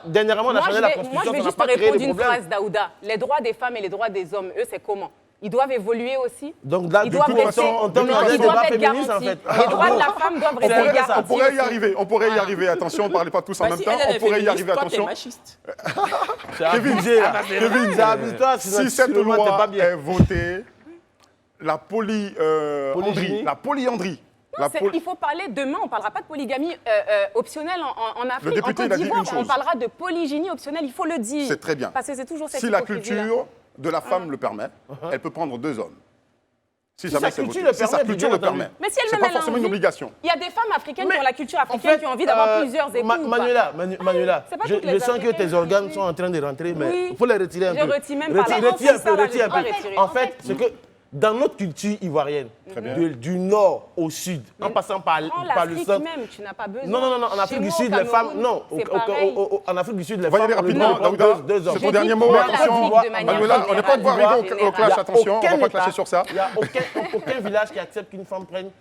Speaker 14: Dernièrement, on a changé la Constitution,
Speaker 13: moi, je vais juste te répondre une phrase, Daouda. Les droits des femmes et les droits des hommes, eux, c'est comment? Ils doivent évoluer aussi.
Speaker 14: Donc là, de toute façon, on tombe dans un débat féministe, en fait.
Speaker 13: Les droits de la femme doivent rester garantis.
Speaker 1: On pourrait y arriver. Attention, on ne parlait pas tous en même temps. On pourrait y arriver, attention.
Speaker 14: Kevin,
Speaker 1: si cette loi est votée, la polyandrie.
Speaker 13: Il faut parler demain, on ne parlera pas de polygamie optionnelle en Afrique. En Côte d'Ivoire, on parlera de polygynie optionnelle, il faut le dire.
Speaker 1: C'est très bien.
Speaker 13: Parce que c'est toujours cette
Speaker 1: si la culture de la femme le permet, elle peut prendre 2 hommes. Si sa culture le permet.
Speaker 13: Mais si elle-même
Speaker 1: pas forcément une obligation.
Speaker 13: Il y a des femmes africaines qui ont la culture africaine qui ont envie d'avoir plusieurs époux.
Speaker 14: Manuela, je sens que tes organes sont en train de rentrer, mais il faut les retirer un peu.
Speaker 13: Je retire même pas.
Speaker 14: Retire un peu. En fait, c'est que dans notre culture ivoirienne, du nord au sud, en passant par le centre.
Speaker 13: Même, tu n'as pas besoin.
Speaker 14: Non, en Afrique du Sud, les femmes, non. En Afrique du Sud, les femmes.
Speaker 1: Voyez rapidement, Daouda, c'est ton dernier mot. Attention, Manuela, on n'est pas arrivé au clash, attention, on ne va pas clasher sur ça.
Speaker 14: Il n'y a aucun village qui accepte qu'une femme prenne.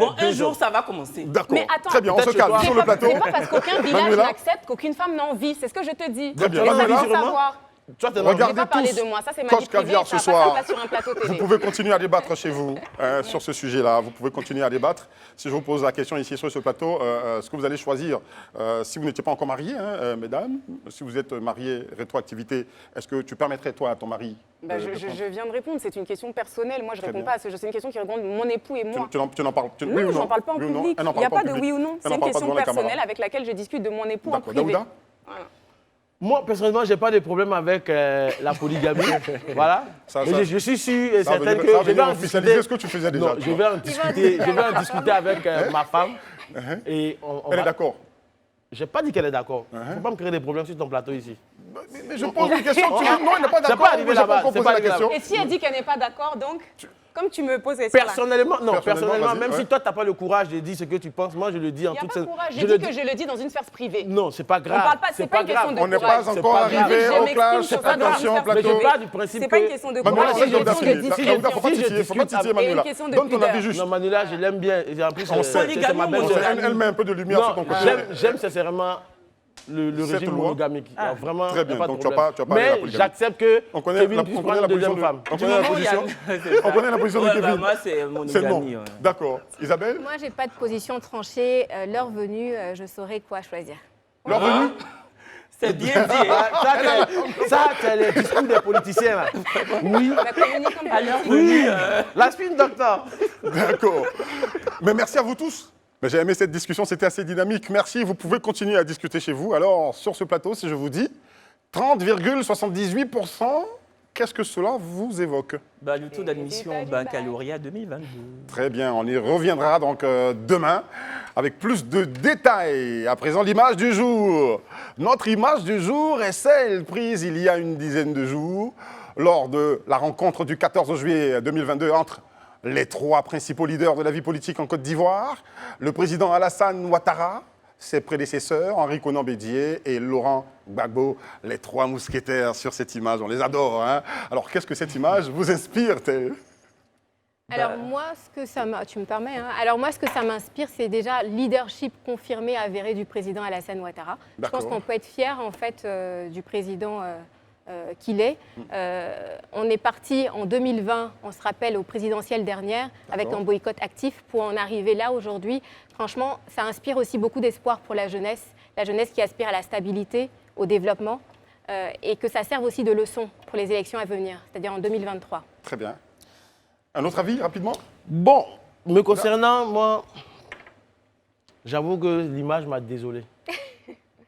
Speaker 3: Bon, un jour, ça va commencer.
Speaker 1: D'accord. Très bien, on se calme sur le plateau.
Speaker 13: C'est pas parce qu'aucun village n'accepte qu'auquune femme n'a envie. C'est ce que je te dis.
Speaker 1: Très bien,
Speaker 13: regardez tous
Speaker 1: Coach Caviar ce soir. Vous pouvez continuer à débattre chez vous sur ce sujet-là. Vous pouvez continuer à débattre. Si je vous pose la question ici sur ce plateau, ce que vous allez choisir, si vous n'étiez pas encore mariés, mesdames, si vous êtes mariés, rétroactivité, est-ce que tu permettrais toi à ton mari
Speaker 13: je viens de répondre, c'est une question personnelle. Moi, je ne réponds pas à ce. C'est une question qui regarde mon époux et moi.
Speaker 1: Tu n'en parles pas?
Speaker 13: Non, je n'en parle pas en public. Il n'y a pas de oui ou non. C'est une question personnelle avec laquelle je discute de mon époux en privé.
Speaker 14: Moi, personnellement, je n'ai pas de problème avec la polygamie. Voilà. Mais je suis sûr et certain que je vais en discuter.
Speaker 1: Ce que tu faisais déjà.
Speaker 14: Je vais en discuter avec ma femme. Et
Speaker 1: elle est d'accord?
Speaker 14: Je n'ai pas dit qu'elle est d'accord. Il ne faut pas me créer des problèmes sur ton plateau ici.
Speaker 1: Mais je pose une question. Non, elle n'est pas d'accord.
Speaker 14: C'est pas arrivé là-bas.
Speaker 13: Et si elle dit qu'elle n'est pas d'accord, donc comme tu me poses ça.
Speaker 14: Personnellement, même si toi, tu n'as pas le courage de dire ce que tu penses, moi, je le dis en toute
Speaker 13: sincérité. Je dis que je le dis dans une sphère privée.
Speaker 14: Non, c'est pas grave.
Speaker 13: C'est pas une question de courage.
Speaker 1: On n'est pas encore arrivé au clash. Attention, plateau.
Speaker 14: Mais je pars du principe que...
Speaker 13: C'est pas une question de courage.
Speaker 1: Il ne faut pas titiller Manuela.
Speaker 13: Donne
Speaker 1: ton avis juste.
Speaker 14: Non, Manuela, je l'aime bien. En plus,
Speaker 1: c'est ma belle-sœur. Elle met un peu de lumière sur ton côté.
Speaker 14: J'aime sincèrement le régime monogamique. Vraiment,
Speaker 1: très bien, donc tu n'as pas
Speaker 14: mais j'accepte que Kevin puisse prendre une deuxième femme.
Speaker 1: On connaît la position de Kevin.
Speaker 3: Moi, c'est monogamie.
Speaker 1: D'accord. Isabelle?
Speaker 2: Moi, je n'ai pas de position tranchée. L'heure venue, je saurai quoi choisir.
Speaker 1: L'heure venue?
Speaker 3: C'est bien dit.
Speaker 14: Ça, c'est les discours des politiciens, là. Oui.
Speaker 3: Oui.
Speaker 14: La spin doctor.
Speaker 1: D'accord. Mais merci à vous tous. J'ai aimé cette discussion, c'était assez dynamique. Merci, vous pouvez continuer à discuter chez vous. Alors, sur ce plateau, si je vous dis 30,78%, qu'est-ce que cela vous évoque?
Speaker 3: Le taux d'admission au baccalauréat 2022.
Speaker 1: Très bien, on y reviendra donc demain avec plus de détails. À présent, l'image du jour. Notre image du jour est celle prise il y a une dizaine de jours lors de la rencontre du 14 juillet 2022 entre les trois principaux leaders de la vie politique en Côte d'Ivoire, le président Alassane Ouattara, ses prédécesseurs, Henri Konan Bédié et Laurent Gbagbo, les trois mousquetaires sur cette image. On les adore, hein? Alors, qu'est-ce que cette image vous inspire-t-elle?
Speaker 2: Alors moi, ce que ça tu me permets, hein. Alors moi, ce que ça m'inspire, c'est déjà leadership confirmé, avéré du président Alassane Ouattara. Je pense qu'on peut être fier, en fait, du président qu'il est. On est parti en 2020, on se rappelle, au présidentiel dernière, avec un boycott actif pour en arriver là aujourd'hui. Franchement, ça inspire aussi beaucoup d'espoir pour la jeunesse qui aspire à la stabilité, au développement, et que ça serve aussi de leçon pour les élections à venir, c'est-à-dire en 2023.
Speaker 1: Très bien. Un autre avis, rapidement?
Speaker 14: Bon, me concernant, moi, j'avoue que l'image m'a désolé.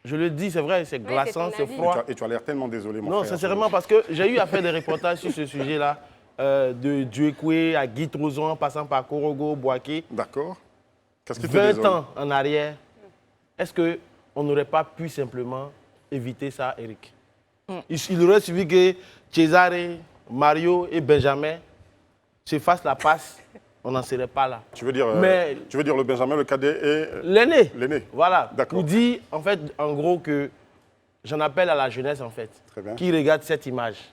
Speaker 14: Je le dis, c'est vrai, c'est glaçant, c'est froid.
Speaker 1: Et tu as l'air tellement désolé, mon frère.
Speaker 14: Non, sincèrement, parce que j'ai eu à faire des reportages sur ce sujet-là, de Djouekoué à Guy Trozon, en passant par Korogo, Bouaké.
Speaker 1: D'accord. Qu'est-ce qui te
Speaker 14: 20
Speaker 1: désole?
Speaker 14: ans en arrière, est-ce qu'on n'aurait pas pu simplement éviter ça, Eric? Il aurait suffi que Cesare, Mario et Benjamin se fassent la passe, on n'en serait pas là.
Speaker 1: Tu veux dire,
Speaker 14: Mais,
Speaker 1: tu veux dire le Benjamin, le cadet et...
Speaker 14: L'aîné.
Speaker 1: L'aîné.
Speaker 14: Voilà.
Speaker 1: D'accord.
Speaker 14: Pour dire, en fait, en gros, que j'en appelle à la jeunesse, en fait, qui regarde cette image.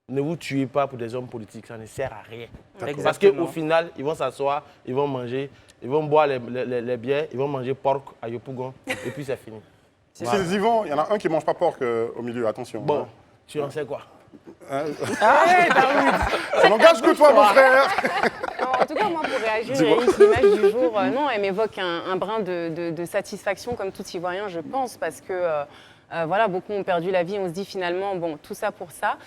Speaker 14: Ne vous tuez pas pour des hommes politiques, ça ne sert à rien. Parce qu'au final, ils vont s'asseoir, ils vont manger, ils vont boire les bières, ils vont manger porc à Yopougon, et puis c'est fini.
Speaker 1: Voilà. S'ils y vont, il y en a un qui ne mange pas porc au milieu, attention.
Speaker 14: Bon,
Speaker 1: hein.
Speaker 14: tu en sais quoi?
Speaker 1: Ça n'engage que toi, mon frère.
Speaker 13: En tout cas, moi, pour réagir, Eric, l'image du jour, non, elle m'évoque un brin de satisfaction, comme tout Ivoirien, je pense, parce que voilà, beaucoup ont perdu la vie. On se dit finalement, bon, tout ça pour ça.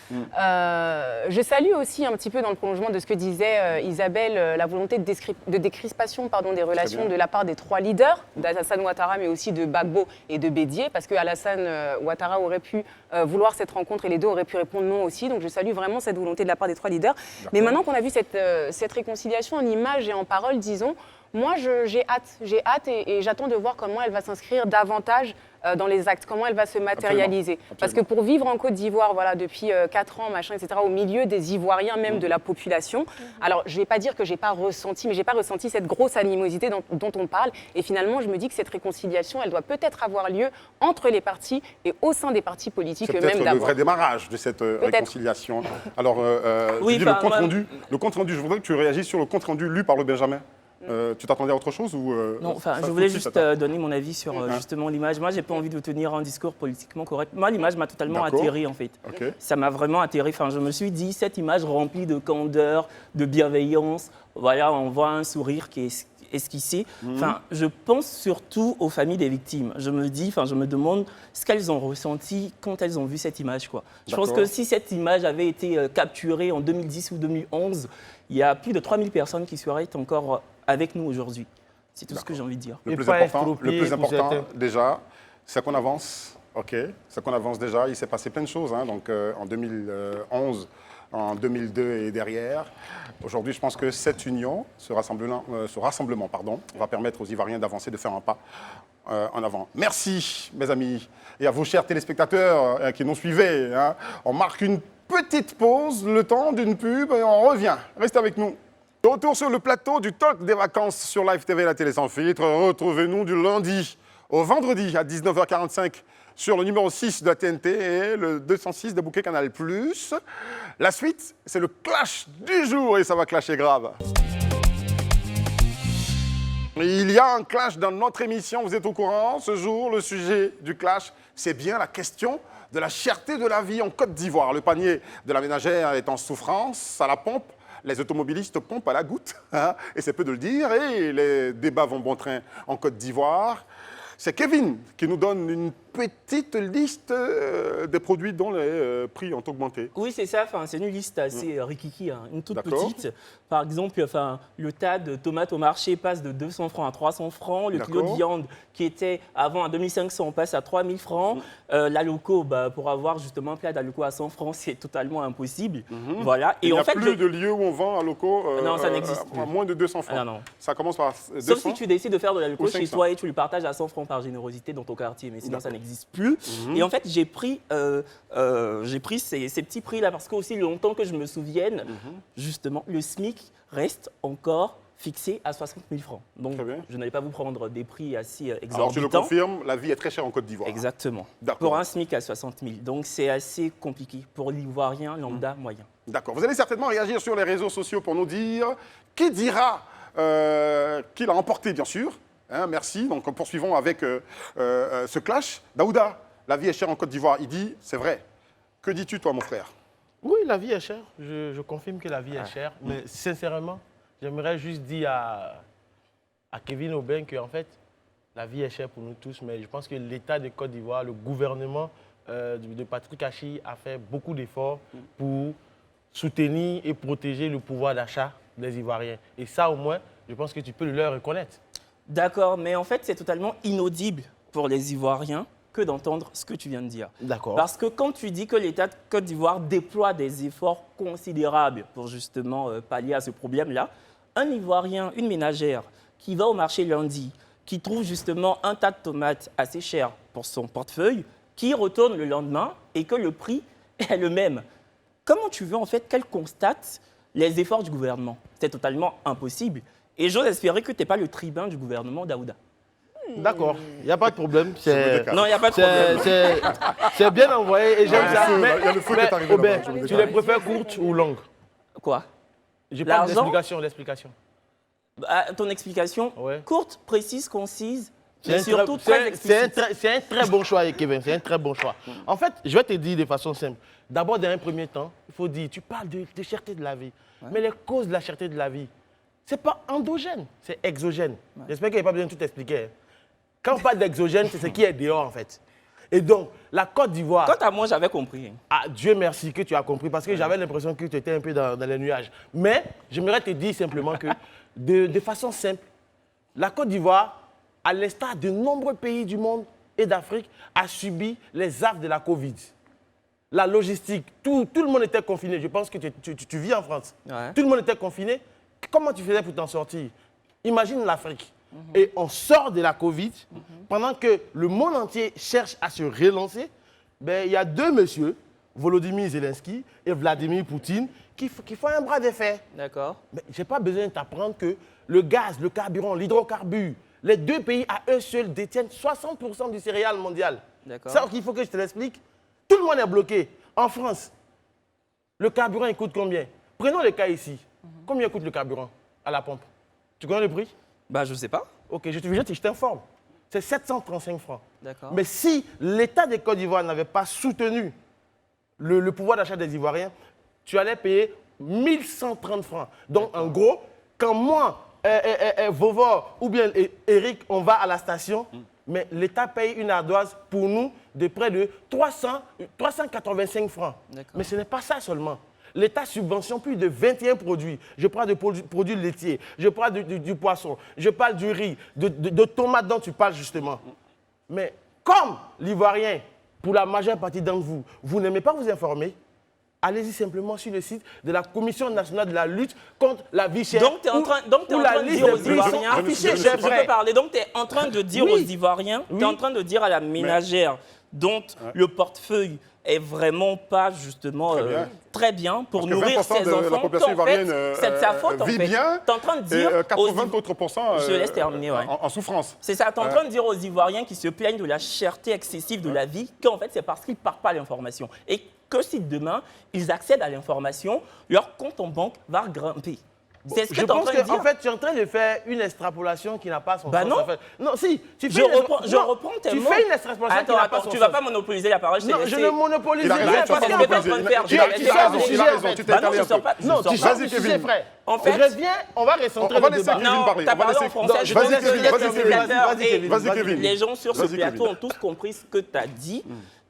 Speaker 13: Je salue aussi un petit peu dans le prolongement de ce que disait Isabelle, la volonté de décrispation des relations de la part des trois leaders, d'Alassane Ouattara, mais aussi de Gbagbo et de Bédié, parce que Alassane Ouattara aurait pu vouloir cette rencontre et les deux auraient pu répondre non aussi. Donc je salue vraiment cette volonté de la part des trois leaders. Mais maintenant qu'on a vu cette réconciliation en images et en paroles, disons, moi, j'ai hâte et j'attends de voir comment elle va s'inscrire davantage dans les actes, comment elle va se matérialiser. Absolument. Parce que pour vivre en Côte d'Ivoire, voilà, depuis 4 ans, machin, etc., au milieu des Ivoiriens, même de la population, alors je ne vais pas dire que je n'ai pas ressenti, mais je n'ai pas ressenti cette grosse animosité dont on parle. Et finalement, je me dis que cette réconciliation, elle doit peut-être avoir lieu entre les partis et au sein des partis politiques eux-mêmes d'abord.
Speaker 1: C'est peut-être le vrai démarrage de cette réconciliation. Alors, tu dis le compte-rendu, je voudrais que tu réagisses sur le compte-rendu lu par le Benjamin. Tu t'attendais à autre chose ou
Speaker 3: Non, enfin, je voulais juste donner mon avis sur justement l'image. Moi, j'ai pas envie de tenir un discours politiquement correct. Moi, l'image m'a totalement atterri en fait. Ça m'a vraiment atterri. Enfin, je me suis dit, cette image remplie de candeur, de bienveillance. Voilà, on voit un sourire qui est esquissé. Enfin, je pense surtout aux familles des victimes. Je me demande ce qu'elles ont ressenti quand elles ont vu cette image, quoi. Je pense que si cette image avait été capturée en 2010 ou 2011, il y a plus de 3000 personnes qui seraient encore avec nous aujourd'hui. C'est tout ce que j'ai envie de dire.
Speaker 1: Le plus important déjà, c'est qu'on avance. C'est qu'on avance déjà. Il s'est passé plein de choses. Hein, donc, en 2011, en 2002 et derrière. Aujourd'hui, je pense que cette union, ce rassemblement, va permettre aux Ivoiriens d'avancer, de faire un pas en avant. Merci, mes amis. Et à vous, chers téléspectateurs qui nous suivez. Hein, on marque une petite pause, le temps d'une pub, et on revient. Restez avec nous. De retour sur le plateau du Talk des vacances sur Live TV, la télé sans filtre. Retrouvez-nous du lundi au vendredi à 19h45 sur le numéro 6 de la TNT et le 206 de Bouquet Canal+. La suite, c'est le clash du jour et ça va clasher grave. Il y a un clash dans notre émission, vous êtes au courant. Ce jour, le sujet du clash, c'est bien la question de la cherté de la vie en Côte d'Ivoire. Le panier de la ménagère est en souffrance à la pompe. Les automobilistes pompent à la goutte, hein, et c'est peu de le dire, et les débats vont bon train en Côte d'Ivoire. C'est Kevin qui nous donne petite liste des produits dont les prix ont augmenté.
Speaker 3: Oui, c'est ça. Enfin, c'est une liste assez rikiki, hein, une toute
Speaker 1: D'accord.
Speaker 3: petite. Par exemple, enfin, le tas de tomates au marché passe de 200 francs à 300 francs. Le kilo de
Speaker 1: D'accord.
Speaker 3: viande qui était avant à 2500 passe à 3000 francs. L'aloco, pour avoir justement un plat d'aloco à 100 francs, c'est totalement impossible. Voilà.
Speaker 1: Il
Speaker 3: Et
Speaker 1: n'y
Speaker 3: en
Speaker 1: a
Speaker 3: fait,
Speaker 1: plus de lieu où on vend un loco
Speaker 3: Non, ça n'existe
Speaker 1: à moins de 200 francs.
Speaker 3: Ah, non.
Speaker 1: Ça commence par 200.
Speaker 3: Sauf si tu décides de faire de l'aloco
Speaker 1: ou
Speaker 3: chez
Speaker 1: 500.
Speaker 3: toi et tu le partages à 100 francs par générosité dans ton quartier, mais sinon ça
Speaker 1: D'accord.
Speaker 3: n'existe plus. Et en fait, j'ai pris ces petits prix-là parce qu'aussi longtemps que je me souvienne, justement, le SMIC reste encore fixé à 60 000 francs. Donc, je n'allais pas vous prendre des prix assez exorbitants.
Speaker 1: Alors, tu le confirmes, la vie est très chère en Côte d'Ivoire.
Speaker 3: Exactement.
Speaker 1: D'accord.
Speaker 3: Pour un SMIC à 60 000. Donc, c'est assez compliqué pour l'Ivoirien lambda moyen.
Speaker 1: D'accord. Vous allez certainement réagir sur les réseaux sociaux pour nous dire qui dira qu'il a emporté, bien sûr. Hein, merci. Donc, poursuivons avec ce clash. Daouda, la vie est chère en Côte d'Ivoire. Il dit, c'est vrai. Que dis-tu, toi, mon frère?
Speaker 14: Oui, la vie est chère. Je confirme que la vie est chère. Mais sincèrement, j'aimerais juste dire à Kevin Aubin qu'en fait, la vie est chère pour nous tous. Mais je pense que l'État de Côte d'Ivoire, le gouvernement de Patrick Achi a fait beaucoup d'efforts pour soutenir et protéger le pouvoir d'achat des Ivoiriens. Et ça, au moins, je pense que tu peux le leur reconnaître.
Speaker 3: D'accord, mais en fait, c'est totalement inaudible pour les Ivoiriens que d'entendre ce que tu viens de dire.
Speaker 14: D'accord.
Speaker 3: Parce que quand tu dis que l'État de Côte d'Ivoire déploie des efforts considérables pour justement pallier à ce problème-là, un Ivoirien, une ménagère, qui va au marché lundi, qui trouve justement un tas de tomates assez cher pour son portefeuille, qui retourne le lendemain et que le prix est le même. Comment tu veux en fait qu'elle constate les efforts du gouvernement? C'est totalement impossible. Et j'ose espérer que tu n'es pas le tribun du gouvernement, Daouda.
Speaker 14: D'accord, il n'y a pas de problème.
Speaker 3: Non, il n'y a pas de problème.
Speaker 14: C'est bien envoyé et j'aime ça.
Speaker 1: Il y a le feu qui est arrivé
Speaker 14: Aubin,
Speaker 1: là-bas, je vous
Speaker 14: tu les préfères courtes ou longues?
Speaker 3: Quoi?
Speaker 14: J'ai pas
Speaker 3: L'argent?
Speaker 14: l'explication.
Speaker 3: Ton explication, courte, précise, concise,
Speaker 14: C'est
Speaker 3: mais
Speaker 14: un,
Speaker 3: surtout
Speaker 14: très-
Speaker 3: très explicite.
Speaker 14: c'est un très bon choix, Kevin. C'est un très bon choix. En fait, je vais te dire de façon simple. D'abord, dans un premier temps, il faut dire, tu parles de cherté de la vie. Mais les causes de la cherté de la vie, ce n'est pas endogène, c'est exogène. J'espère qu'il n'y a pas besoin de tout expliquer. Hein. Quand on parle d'exogène, c'est ce qui est dehors, en fait. Et donc, la Côte d'Ivoire...
Speaker 3: Quant à moi, j'avais compris.
Speaker 14: Ah, Dieu merci que tu as compris, parce que j'avais l'impression que tu étais un peu dans les nuages. Mais j'aimerais te dire simplement que, de façon simple, la Côte d'Ivoire, à l'instar de nombreux pays du monde et d'Afrique, a subi les affres de la Covid. La logistique, tout le monde était confiné. Je pense que tu vis en France.
Speaker 3: Ouais.
Speaker 14: Tout le monde était confiné. Comment tu faisais pour t'en sortir? Imagine l'Afrique. Et on sort de la Covid, pendant que le monde entier cherche à se relancer. Ben, il y a deux messieurs, Volodymyr Zelensky et Vladimir Poutine, qui font un bras de fer.
Speaker 3: D'accord.
Speaker 14: Mais je n'ai pas besoin de t'apprendre que le gaz, le carburant, l'hydrocarbure, les deux pays à eux seuls détiennent 60% du céréal mondial.
Speaker 3: D'accord.
Speaker 14: Ça, il faut que je te l'explique. Tout le monde est bloqué. En France, le carburant, il coûte combien? Prenons le cas ici. Combien coûte le carburant à la pompe? Tu connais le prix?
Speaker 3: Bah, je sais pas.
Speaker 14: Ok, je t'informe. C'est 735 francs.
Speaker 3: D'accord.
Speaker 14: Mais si l'État de Côte d'Ivoire n'avait pas soutenu le pouvoir d'achat des Ivoiriens, tu allais payer 1130 francs. Donc, en gros, quand moi, Vauvor ou bien Eric, on va à la station, mais l'État paye une ardoise pour nous de près de 385 francs. Mais ce n'est pas ça seulement. L'État subventionne plus de 21 produits. Je parle de produits laitiers, je parle du poisson, je parle du riz, de tomates dont tu parles justement. Mais comme l'Ivoirien, pour la majeure partie d'entre vous, vous n'aimez pas vous informer, allez-y simplement sur le site de la Commission nationale de la lutte contre la vie chère.
Speaker 3: Donc, tu es en train de dire aux Ivoiriens, je peux parler, donc tu es en train de dire aux Ivoiriens, tu es en train de dire à la ménagère dont le portefeuille est vraiment pas justement très bien pour nourrir ses enfants.
Speaker 1: La population ivoirienne
Speaker 3: c'est de sa faute en fait. Tu es en train de dire
Speaker 1: et 80 autres %
Speaker 3: je laisse terminer,
Speaker 1: en souffrance.
Speaker 3: C'est ça, tu es en train de dire aux Ivoiriens qui se plaignent de la cherté excessive de la vie qu'en fait c'est parce qu'ils ne partent pas à l'information. Et que si demain ils accèdent à l'information, leur compte en banque va grimper. C'est ce que
Speaker 14: Je
Speaker 3: tu es en
Speaker 14: pense
Speaker 3: train de
Speaker 14: que,
Speaker 3: dire.
Speaker 14: en fait, tu es en train de faire une extrapolation qui n'a pas son sens.
Speaker 3: Non.
Speaker 14: En fait. Non, si. Tu fais
Speaker 3: Je reprends tes
Speaker 14: tu
Speaker 3: mots.
Speaker 14: fais une extrapolation qui n'a pas son sens.
Speaker 3: Tu ne vas pas monopoliser la parole.
Speaker 14: Non, je ne monopolise rien.
Speaker 3: Parce que tu es en train de faire.
Speaker 14: Tu sors du sujet. Non, tu sors du sujet, frère.
Speaker 3: En fait,
Speaker 14: reviens, on va recentrer le débat.
Speaker 3: Non, tu as parlé en français.
Speaker 1: Vas-y, Kevin.
Speaker 3: Les gens sur ce plateau ont tous compris ce que tu as dit.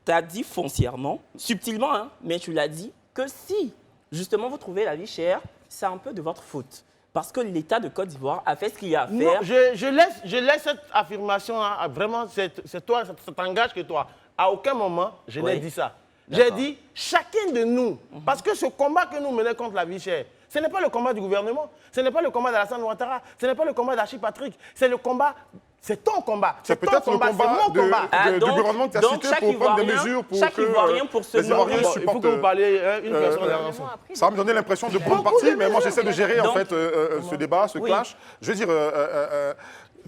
Speaker 3: Tu as dit foncièrement, subtilement, hein, mais tu l'as dit, que si, justement, vous trouvez la vie chère, c'est un peu de votre faute. Parce que l'État de Côte d'Ivoire a fait ce qu'il a à faire.
Speaker 14: Non, je laisse cette affirmation, hein, vraiment, c'est toi, ça t'engage que toi. À aucun moment, je n'ai dit ça. J'ai dit, chacun de nous, parce que ce combat que nous menons contre la vie chère, ce n'est pas le combat du gouvernement, ce n'est pas le combat d'Alassane Ouattara, ce n'est pas le combat d'Archie Patrick, c'est le combat, c'est ton combat.
Speaker 1: C'est peut-être le combat du gouvernement qui a cité pour prendre des mesures pour que les Ivoiriens supportent.
Speaker 14: Il faut que vous parliez une personne derrière.
Speaker 1: Ça va me donner l'impression de prendre parti, mais moi j'essaie de gérer en fait ce débat, ce clash. Je veux dire...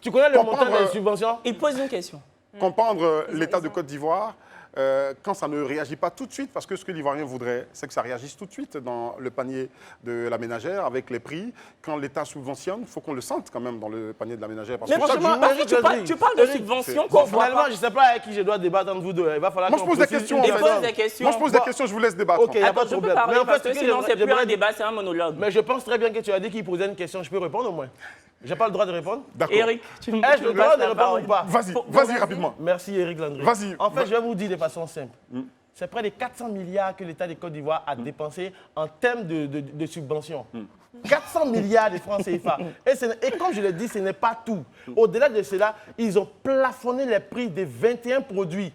Speaker 14: Tu connais le montant des subventions?
Speaker 3: Il pose une question.
Speaker 1: Comprendre l'État de Côte d'Ivoire, quand ça ne réagit pas tout de suite, parce que ce que l'Ivoirien voudrait, c'est que ça réagisse tout de suite dans le panier de la ménagère avec les prix. Quand l'État subventionne, il faut qu'on le sente quand même dans le panier de la ménagère. Parce
Speaker 3: mais
Speaker 1: que
Speaker 3: franchement, tu parles de subvention qu'on voit
Speaker 14: finalement, je ne sais pas avec qui je dois débattre entre vous deux. Il va falloir
Speaker 1: moi, je pose des questions. Moi, je pose des questions, je vous laisse débattre.
Speaker 14: Ok, il n'y a pas de problème.
Speaker 3: Mais en fait, sinon, c'est plus un débat, c'est un monologue.
Speaker 14: Mais je pense très bien que tu as dit qu'il posait une question. Je peux répondre au moins? J'ai pas le droit de répondre?
Speaker 1: D'accord.
Speaker 3: Eric, tu me
Speaker 14: Ai-je le droit de répondre ou pas?
Speaker 1: Vas-y rapidement.
Speaker 14: Merci Eric Landry.
Speaker 1: Vas-y.
Speaker 14: En fait, je vais vous dire de façon simple. C'est près de 400 milliards que l'État de Côte d'Ivoire a dépensé en termes de subventions. 400 milliards de francs CFA. Et comme je l'ai dit, ce n'est pas tout. Au-delà de cela, ils ont plafonné les prix de 21 produits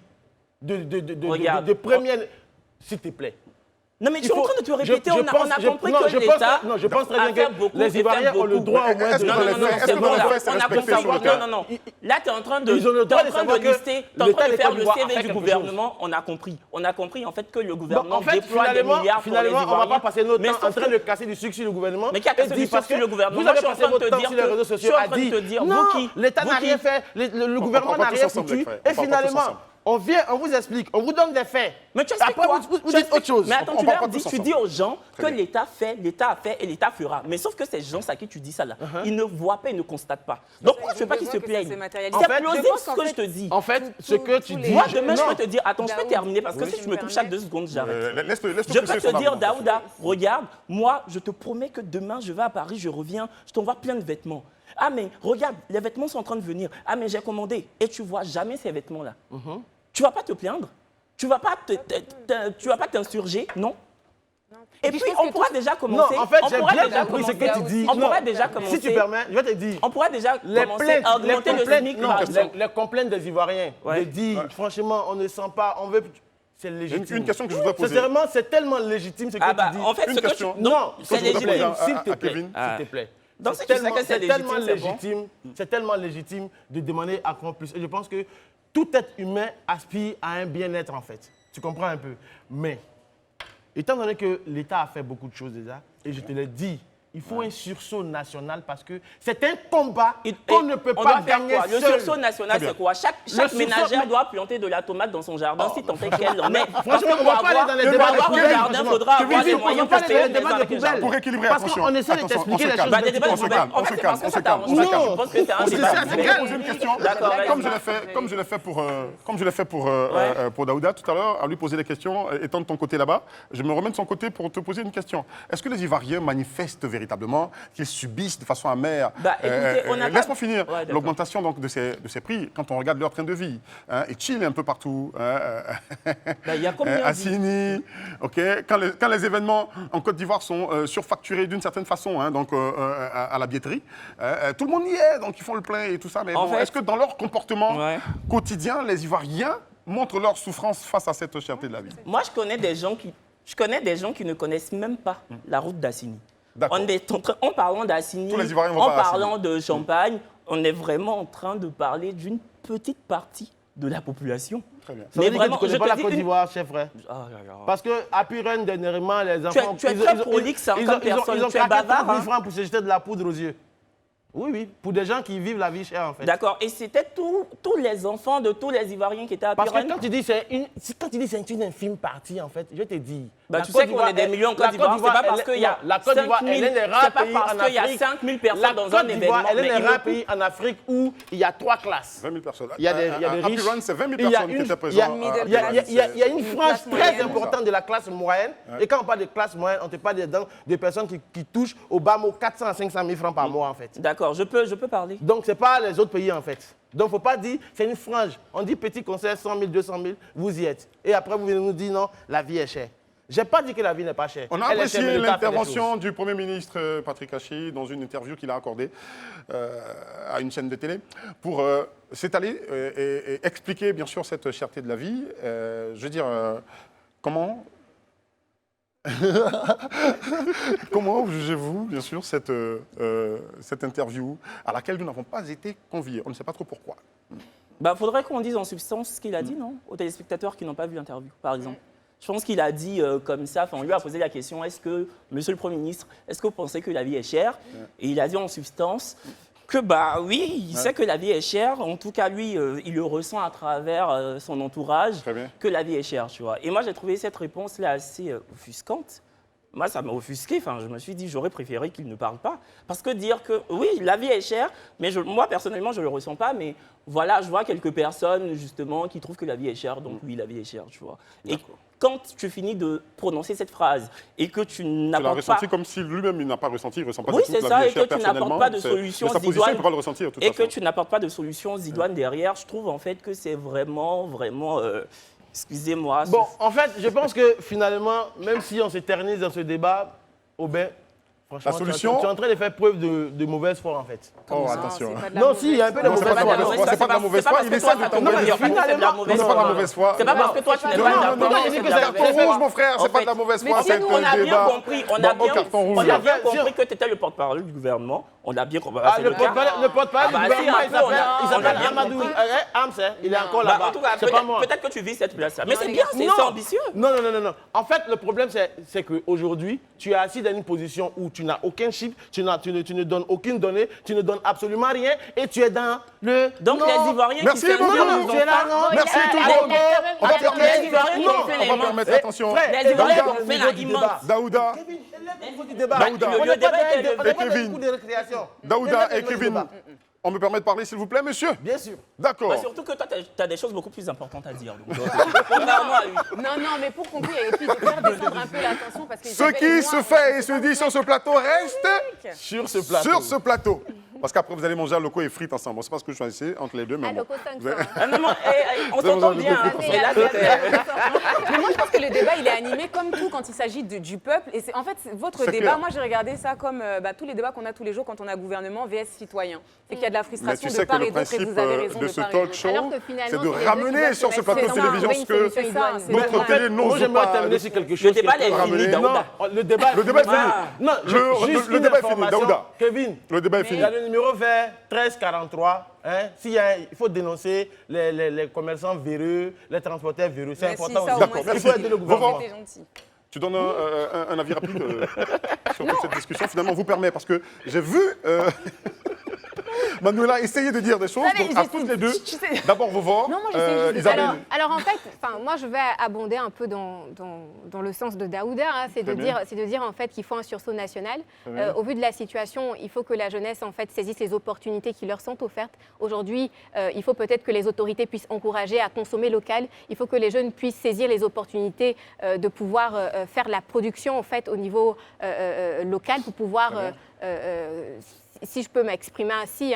Speaker 14: de première... S'il te plaît.
Speaker 3: Non, mais tu es en train de te répéter, on a compris que l'État...
Speaker 14: Non, je pense très bien que les Ivoiriens ont le droit au moins de...
Speaker 3: Non. Là, tu es en train de lister, tu es en train de faire le CV du gouvernement. On a compris. On a compris, en fait, que le gouvernement déploie des milliards pour les Ivoiriens.
Speaker 14: Finalement, on ne va pas passer notre temps en train de casser du sucre sur le gouvernement.
Speaker 3: Mais qui a cassé du sucre sur le gouvernement?
Speaker 14: Vous avez passé votre temps sur les réseaux sociaux à dire non, l'État n'a rien fait, le gouvernement n'a rien foutu. Et finalement... On vient, on vous explique, on vous donne des faits.
Speaker 3: Mais tu expliques quoi?
Speaker 14: Vous dites autre chose.
Speaker 3: Mais attends, tu dis aux gens que l'État fait, l'État a fait et l'État fera. Mais sauf que ces gens à qui tu dis ça là, ils ne voient pas, ils ne constatent pas. Donc pourquoi tu ne veux pas qu'ils se plaignent? C'est plausible ce que je te dis.
Speaker 14: En fait, ce que tu dis...
Speaker 3: Moi, demain, je peux te dire, attends, je peux terminer parce que si tu me coupes chaque 2 secondes, j'arrête. Je peux te dire, Daouda, regarde, moi, je te promets que demain, je vais à Paris, je reviens, je t'envoie plein de vêtements. Ah mais regarde, les vêtements sont en train de venir. Ah mais j'ai commandé. Et tu vois jamais ces vêtements-là. Tu ne vas pas te plaindre, tu ne vas pas t'insurger, non? Et puis, on pourra déjà commencer.
Speaker 14: Non, en fait, j'ai bien compris ce que tu dis.
Speaker 3: On pourra déjà commencer.
Speaker 14: Si tu permets, je vais te dire.
Speaker 3: On pourra déjà commencer à augmenter le SMIC.
Speaker 14: Les complaintes des Ivoiriens, de dire, franchement, on ne sent pas, on veut... C'est légitime.
Speaker 1: Une question que je voudrais poser.
Speaker 14: C'est tellement légitime ce que tu dis.
Speaker 3: En fait,
Speaker 1: une question.
Speaker 14: Non,
Speaker 3: c'est légitime.
Speaker 14: S'il te plaît, s'il te plaît.
Speaker 3: Donc, si tu sais que c'est légitime,
Speaker 14: c'est tellement légitime de demander à quoi plus. Et je pense que tout être humain aspire à un bien-être, en fait. Tu comprends un peu? Mais, étant donné que l'État a fait beaucoup de choses déjà, et je te l'ai dit, il faut un sursaut national parce que c'est un combat qu'on ne peut pas gagner seul.
Speaker 3: Le sursaut national, c'est quoi? Chaque ménagère doit planter de la tomate dans son jardin, si tant est qu'elle en est.
Speaker 14: Franchement, on ne va pas aller dans les débats de poubelle.
Speaker 3: Il faudra avoir les moyens
Speaker 14: pour faire des débats de poubelle.
Speaker 1: Pour équilibrer,
Speaker 14: parce qu'on essaie de t'expliquer les choses.
Speaker 3: Des débats de poubelle. En fait, c'est parce que ça t'arrange. Je pense que c'est un débat.
Speaker 1: Je vais poser une question. Comme je l'ai fait pour Daouda tout à l'heure, à lui poser des questions, étant de ton côté là-bas, je me remets de son côté pour te poser une question. Est-ce que les Ivoiriens manifestent véritablement, qu'ils subissent de façon amère? Laisse-moi finir. L'augmentation donc de ces prix, quand on regarde leur train de vie, ils chillent un peu partout.
Speaker 3: Il y a combien
Speaker 1: à Sini, quand les événements en Côte d'Ivoire sont surfacturés d'une certaine façon, donc à la billetterie, tout le monde y est, donc ils font le plein et tout ça. Mais bon, est-ce que dans leur comportement quotidien, les Ivoiriens montrent leur souffrance face à cette cherté de la vie?
Speaker 3: Moi, je connais des gens qui ne connaissent même pas la route d'Assini. En parlant d'Assini, en parlant de Champagne, on est vraiment en train de parler d'une petite partie de la population.
Speaker 14: Très bien. Ça veut dire que tu ne connais pas la Côte d'Ivoire, chef frère. Parce qu'à Puren, dernièrement, les enfants...
Speaker 3: Tu es très prolixe comme personne,
Speaker 14: ils ont
Speaker 3: tu es bavard.
Speaker 14: 000 francs pour se jeter de la poudre aux yeux. Oui, pour des gens qui vivent la vie chère, en fait.
Speaker 3: D'accord, et c'était tous les enfants de tous les Ivoiriens qui étaient à Puren?
Speaker 14: Parce que quand tu dis c'est une infime partie, en fait, je te dis,
Speaker 3: Bah, tu sais qu'on est des millions en Côte d'Ivoire, c'est pas parce qu'il y a 5000 personnes dans un événement.
Speaker 14: Elle est le rare pays en Afrique où il y a 3 classes.
Speaker 1: 20 000 personnes.
Speaker 14: Il y a des riches.
Speaker 1: C'est 20 000 personnes qui étaient présentes.
Speaker 14: Il y a une frange très importante de la classe moyenne. Et quand on parle de classe moyenne, on ne parle pas des personnes qui touchent au bas mot 400 à 500 000 francs par mois, en fait.
Speaker 3: D'accord, je peux parler.
Speaker 14: Donc, ce n'est pas les autres pays, en fait. Donc, il ne faut pas dire, c'est une frange. On dit petit conseil, 100 000, 200 000, vous y êtes. Et après, vous venez nous dire, non, la vie est chère. Je n'ai pas dit que la vie n'est pas chère.
Speaker 1: On a apprécié l'intervention du Premier ministre Patrick Hachi dans une interview qu'il a accordée à une chaîne de télé pour s'étaler et expliquer, bien sûr, cette cherté de la vie. Je veux dire, comment jugez-vous, bien sûr, cette interview à laquelle nous n'avons pas été conviés? On ne sait pas trop pourquoi.
Speaker 3: Bah, faudrait qu'on dise en substance ce qu'il a dit, non? Aux téléspectateurs qui n'ont pas vu l'interview, par exemple. Je pense qu'il a dit comme ça, on lui a posé la question, est-ce que, monsieur le Premier ministre, est-ce que vous pensez que la vie est chère? Et il a dit en substance que, bah oui, il sait que la vie est chère. En tout cas, lui, il le ressent à travers son entourage, que la vie est chère, tu vois. Et moi, j'ai trouvé cette réponse-là assez offusquante. Moi, ça m'a offusqué. Enfin, je me suis dit, j'aurais préféré qu'il ne parle pas. Parce que dire que, oui, la vie est chère, mais moi, personnellement, je ne le ressens pas. Mais voilà, je vois quelques personnes, justement, qui trouvent que la vie est chère. Donc, oui, la vie est chère, tu vois. Et quand tu finis de prononcer cette phrase et que tu n'apportes pas...
Speaker 1: Tu l'as ressenti comme si lui-même, il n'a pas ressenti, il ne ressent pas
Speaker 3: oui,
Speaker 1: du tout
Speaker 3: c'est
Speaker 1: que la
Speaker 3: ça,
Speaker 1: vie est
Speaker 3: et
Speaker 1: chère
Speaker 3: que tu n'apportes pas de solution
Speaker 1: zidoine. Le ressentir, de toute
Speaker 3: et
Speaker 1: façon.
Speaker 3: que tu n'apportes pas de solution zidoine derrière. Je trouve, en fait, que c'est vraiment... excusez-moi.
Speaker 14: Bon, en fait, je pense que finalement, même si on s'éternise dans ce débat, Aubin, franchement,
Speaker 1: la solution...
Speaker 14: tu es en train de faire preuve de mauvaise foi, en fait.
Speaker 1: Oh, attention.
Speaker 14: Non, si, il y a un peu de mauvaise foi.
Speaker 1: C'est pas de la mauvaise foi, il essaie de t'envoyer.
Speaker 3: C'est pas de la mauvaise foi. C'est pas parce que toi, tu n'es pas d'accord.
Speaker 1: Non, c'est carton rouge, mon frère, c'est pas de la mauvaise foi, c'est un débat.
Speaker 3: On a bien compris que tu étais le porte-parole du gouvernement. On a bien compris.
Speaker 14: Le porte-parole du gouvernement, il s'appelle Amadou Hamse, il est encore là-bas.
Speaker 3: Peut-être que tu vis cette place-là. Mais c'est bien, c'est ambitieux.
Speaker 14: Non. En fait, le problème, c'est qu'aujourd'hui, tu es assis dans une position où tu n'as aucun chiffre, tu ne donnes aucune donnée, tu ne donnes absolument rien et tu es dans le...
Speaker 3: Donc les Ivoiriens
Speaker 1: qui font
Speaker 14: tu es là, non?
Speaker 1: Merci tout le monde. On va permettre, attention.
Speaker 3: Les Ivoiriens ont fait la immense.
Speaker 1: Daouda.
Speaker 3: Le débat
Speaker 1: et Kevin. Daouda et Kevin. On me permet de parler, s'il vous plaît, monsieur?
Speaker 14: Bien sûr.
Speaker 1: D'accord.
Speaker 3: Bah, surtout que toi, tu as des choses beaucoup plus importantes à dire.
Speaker 13: Non, mais pour conclure, et puis de faire descendre un peu l'attention parce que...
Speaker 1: Ce qui se fait et se dit sur ce plateau reste
Speaker 14: sur ce plateau.
Speaker 1: Parce qu'après, vous allez manger à loco et frites ensemble. Bon, c'est pas ce que je choisissais entre les deux, mais bon.
Speaker 3: On s'entend bien.
Speaker 13: Mais moi, je pense que le débat, il est animé comme tout quand il s'agit du peuple. Et en fait, votre débat, moi, j'ai regardé ça comme tous les débats qu'on a tous les jours quand on a gouvernement vs citoyen. C'est qu'il y a de la frustration de part et d'autre, et vous avez raison
Speaker 1: de
Speaker 13: part
Speaker 1: ce
Speaker 13: et
Speaker 1: talk
Speaker 13: d'autre.
Speaker 1: show, c'est de ramener sur ce plateau de télévision ce que notre télé n'ose pas.
Speaker 14: terminer sur quelque chose.
Speaker 3: Le débat est fini, Daouda.
Speaker 14: Le débat est fini.
Speaker 1: Non, le débat est fini, Daouda.
Speaker 14: Kevin,
Speaker 1: le débat est fini.
Speaker 14: Il y a le numéro vert 1343. Il faut dénoncer les commerçants véreux, les transporteurs véreux. C'est important aussi.
Speaker 1: D'accord,
Speaker 14: il faut aider le gouvernement.
Speaker 1: Tu donnes un avis rapide sur toute cette discussion. Finalement, vous permet, parce que j'ai vu Manuela essayer de dire des choses, donc à toutes les deux. D'abord, Vovor, Isabelle.
Speaker 2: Alors en fait, moi je vais abonder un peu dans le sens de Daouda, c'est de dire en fait qu'il faut un sursaut national. Au vu de la situation, il faut que la jeunesse en fait saisisse les opportunités qui leur sont offertes. Aujourd'hui, il faut peut-être que les autorités puissent encourager à consommer local. Il faut que les jeunes puissent saisir les opportunités de pouvoir faire la production en fait au niveau local pour pouvoir si je peux m'exprimer ainsi,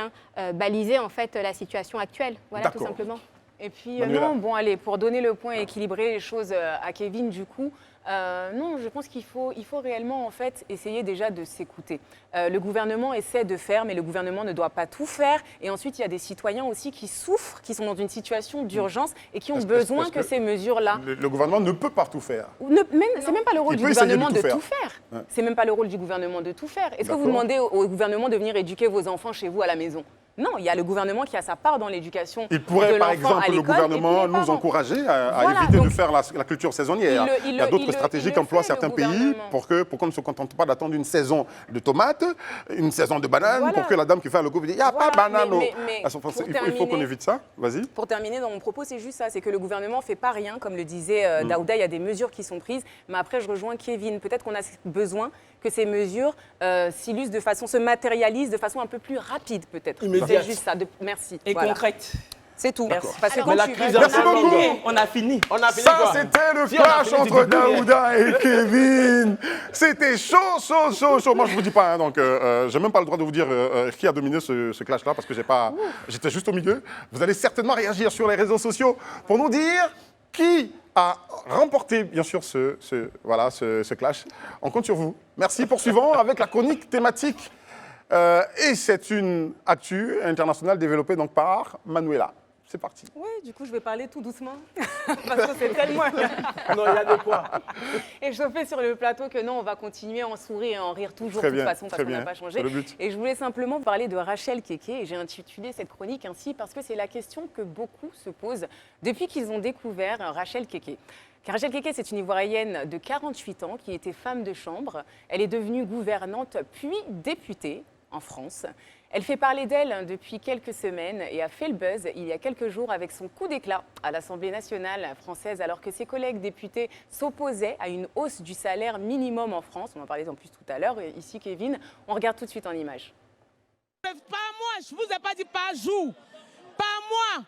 Speaker 2: baliser en fait la situation actuelle. Voilà, tout simplement.
Speaker 13: Et puis, allez, pour donner le point et équilibrer les choses à Kevin, du coup, non, je pense qu'il faut réellement, en fait, essayer déjà de s'écouter. Le gouvernement essaie de faire, mais le gouvernement ne doit pas tout faire. Et ensuite, il y a des citoyens aussi qui souffrent, qui sont dans une situation d'urgence et qui ont besoin que ces mesures-là...
Speaker 1: Le gouvernement ne peut pas tout faire.
Speaker 13: C'est même pas le rôle du gouvernement de tout faire. C'est même pas le rôle du gouvernement de tout faire. Est-ce que vous demandez au gouvernement de venir éduquer vos enfants chez vous à la maison ? Non, il y a le gouvernement qui a sa part dans l'éducation.
Speaker 1: Il pourrait, par exemple, le gouvernement nous
Speaker 13: parents.
Speaker 1: encourager à
Speaker 13: Voilà,
Speaker 1: éviter
Speaker 13: donc,
Speaker 1: de faire la culture saisonnière. Il y a d'autres stratégies qu'emploient certains pays pour qu'on ne se contente pas d'attendre une saison de tomates, une saison de bananes, pour que la dame qui fait le coup dise il n'y a pas de banane. Il faut qu'on évite ça. Vas-y.
Speaker 13: Pour terminer, dans mon propos, c'est juste ça, c'est que le gouvernement ne fait pas rien, comme le disait Daouda, il y a des mesures qui sont prises, mais après je rejoins Kevin, peut-être qu'on a besoin que ces mesures se matérialisent de façon un peu plus rapide peut-être. C'est juste ça, merci.
Speaker 3: Et concrète.
Speaker 13: C'est tout.
Speaker 3: Merci.
Speaker 13: Parce que
Speaker 1: Merci beaucoup.
Speaker 3: On a fini.
Speaker 1: Ça, c'était le clash entre Daouda et Kevin. C'était chaud. Moi, je vous dis pas, hein, donc j'ai même pas le droit de vous dire qui a dominé ce clash-là parce que j'étais juste au milieu. Vous allez certainement réagir sur les réseaux sociaux pour nous dire qui a remporté, bien sûr, ce clash. On compte sur vous. Merci. Poursuivons avec la chronique thématique. Et c'est une actu internationale développée donc par Manuela. C'est parti.
Speaker 13: Oui, du coup, je vais parler tout doucement, parce que c'est tellement...
Speaker 14: Non, il y a de quoi.
Speaker 13: Et je fais sur le plateau que non, on va continuer à en sourire et à en rire toujours de toute façon, parce qu'on n'a pas changé. Et je voulais simplement parler de Rachel Keke, et j'ai intitulé cette chronique ainsi parce que c'est la question que beaucoup se posent depuis qu'ils ont découvert Rachel Keke. Rachel Keke, c'est une Ivoirienne de 48 ans qui était femme de chambre. Elle est devenue gouvernante puis députée en France. Elle fait parler d'elle depuis quelques semaines et a fait le buzz il y a quelques jours avec son coup d'éclat à l'Assemblée nationale française alors que ses collègues députés s'opposaient à une hausse du salaire minimum en France. On en parlait en plus tout à l'heure. Ici, Kevin, on regarde tout de suite en image.
Speaker 15: Pas moi, je ne vous ai pas dit par jour. Pas moi.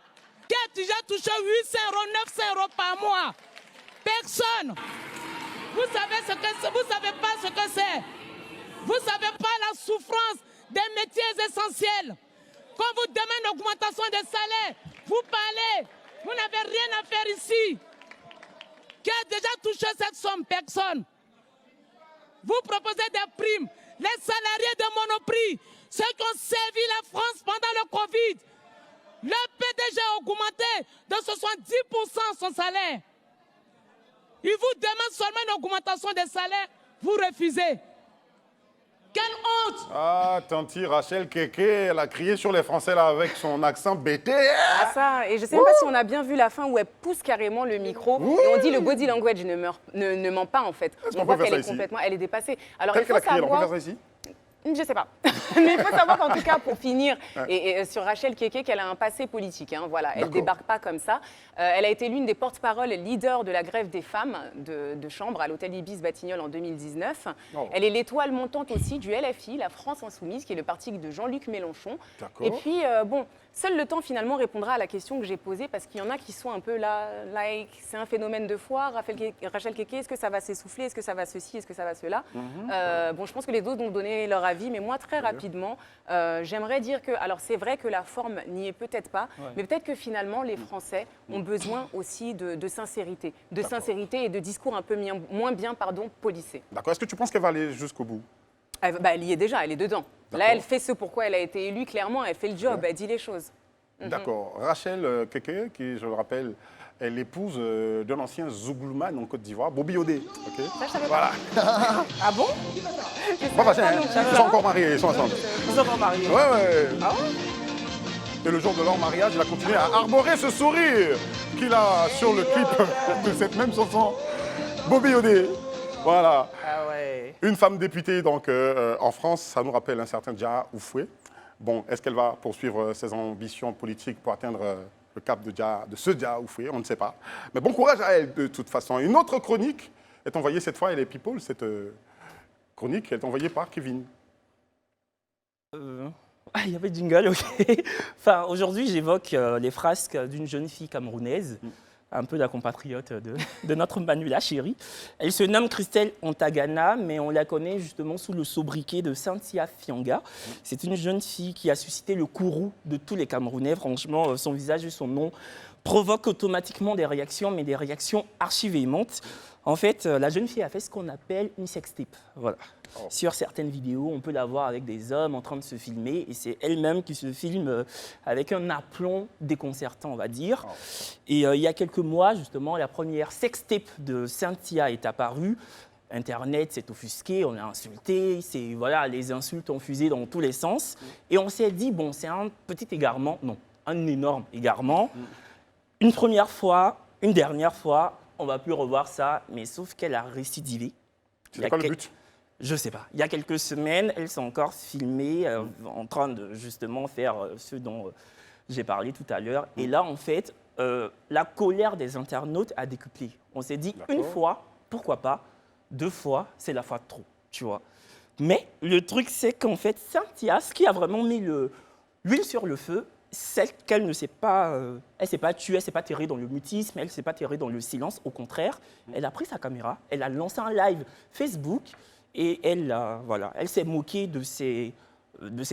Speaker 15: Qui a déjà touché 800 €, 900 € par mois? Personne. Vous savez pas ce que c'est. Vous ne savez pas la souffrance des métiers essentiels. Quand vous demandez une augmentation des salaires, vous parlez. Vous n'avez rien à faire ici. Qui a déjà touché cette somme? Personne. Vous proposez des primes. Les salariés de Monoprix, ceux qui ont servi la France pendant le Covid, le PDG a augmenté de 70% son salaire. Il vous demande seulement une augmentation des salaires, vous refusez. Quelle honte!
Speaker 1: Ah, tanti Rachel Keke, elle a crié sur les Français là avec son accent BT.
Speaker 13: Ah ça, et je ne sais même pas si on a bien vu la fin où elle pousse carrément le micro. Et on dit le body language ne ment pas en fait. On voit qu'elle est complètement, elle est dépassée. Alors il faut savoir...
Speaker 1: On peut faire ça ici?
Speaker 13: Je ne sais pas. Mais il faut savoir qu'en tout cas, pour finir, et sur Rachel Keke, qu'elle a un passé politique. Hein, voilà. Elle ne débarque pas comme ça. Elle a été l'une des porte-paroles leaders de la grève des femmes de chambre à l'hôtel Ibis Batignolles en 2019. Oh. Elle est l'étoile montante aussi du LFI, la France Insoumise, qui est le parti de Jean-Luc Mélenchon. Et puis, seul le temps finalement répondra à la question que j'ai posée, parce qu'il y en a qui sont un peu là, like, c'est un phénomène de foire. Rachel Keke, est-ce que ça va s'essouffler? Est-ce que ça va ceci? Est-ce que ça va cela? Je pense que les autres vont donner leur avis, mais moi, très rapidement, j'aimerais dire que, alors c'est vrai que la forme n'y est peut-être pas, mais peut-être que finalement, les Français ont besoin aussi de sincérité, et de discours un peu moins bien polissés.
Speaker 1: D'accord. Est-ce que tu penses qu'elle va aller jusqu'au bout?
Speaker 13: Elle y est déjà, elle est dedans. Là, elle fait ce pourquoi elle a été élue, clairement, elle fait le job, elle dit les choses.
Speaker 1: D'accord. Rachel Keke, qui, je le rappelle, est l'épouse d'un ancien Zouglouman en Côte d'Ivoire, Bobby Odé. Okay.
Speaker 13: Ça, je savais
Speaker 1: voilà.
Speaker 13: pas. Ah bon?
Speaker 1: Pas facile, hein. Ils sont encore mariés, ils sont ensemble.
Speaker 3: Ils sont encore mariés.
Speaker 1: Ouais.
Speaker 13: Ah ouais?
Speaker 1: Et le jour de leur mariage, il a continué à arborer ce sourire qu'il a sur le clip de cette même chanson, Bobby Odé. Voilà.
Speaker 3: Ah ouais.
Speaker 1: Une femme députée donc en France, ça nous rappelle un certain Dia Oufoué. Bon, est-ce qu'elle va poursuivre ses ambitions politiques pour atteindre le cap de ce Dia Oufoué? On ne sait pas. Mais bon courage à elle de toute façon. Une autre chronique est envoyée cette fois, et les people, cette chronique est envoyée par Kevin.
Speaker 3: Il y avait jingle, ok. Enfin, aujourd'hui, j'évoque les frasques d'une jeune fille camerounaise, un peu la compatriote de notre Manuela chérie. Elle se nomme Christelle Ontagana, mais on la connaît justement sous le sobriquet de Cynthia Fianga. C'est une jeune fille qui a suscité le courroux de tous les Camerounais. Franchement, son visage et son nom provoquent automatiquement des réactions, mais des réactions archi-véhémentes. En fait, la jeune fille a fait ce qu'on appelle une sextape. Voilà. Sur certaines vidéos, on peut la voir avec des hommes en train de se filmer, et c'est elle-même qui se filme avec un aplomb déconcertant, on va dire. Et il y a quelques mois, justement, la première sextape de Cynthia est apparue. Internet s'est offusqué, on a insulté, voilà, les insultes ont fusé dans tous les sens. Et on s'est dit, bon, c'est un petit égarement, non, un énorme égarement. Une première fois, une dernière fois, on ne va plus revoir ça, mais sauf qu'elle a récidivé.
Speaker 1: C'est quoi le but?
Speaker 3: Je ne sais pas. Il y a quelques semaines, elle s'est encore filmée en train de justement faire ce dont j'ai parlé tout à l'heure. Et là, en fait, la colère des internautes a décuplé. On s'est dit, une fois, pourquoi pas? 2 fois, c'est la fois de trop, tu vois. Mais le truc, c'est qu'en fait, Cynthia, ce qui a vraiment mis l'huile sur le feu, c'est qu'elle ne s'est pas, elle s'est pas tuée, elle s'est pas terrée dans le mutisme, elle s'est pas terrée dans le silence. Au contraire, elle a pris sa caméra, elle a lancé un live Facebook et elle s'est moquée de ses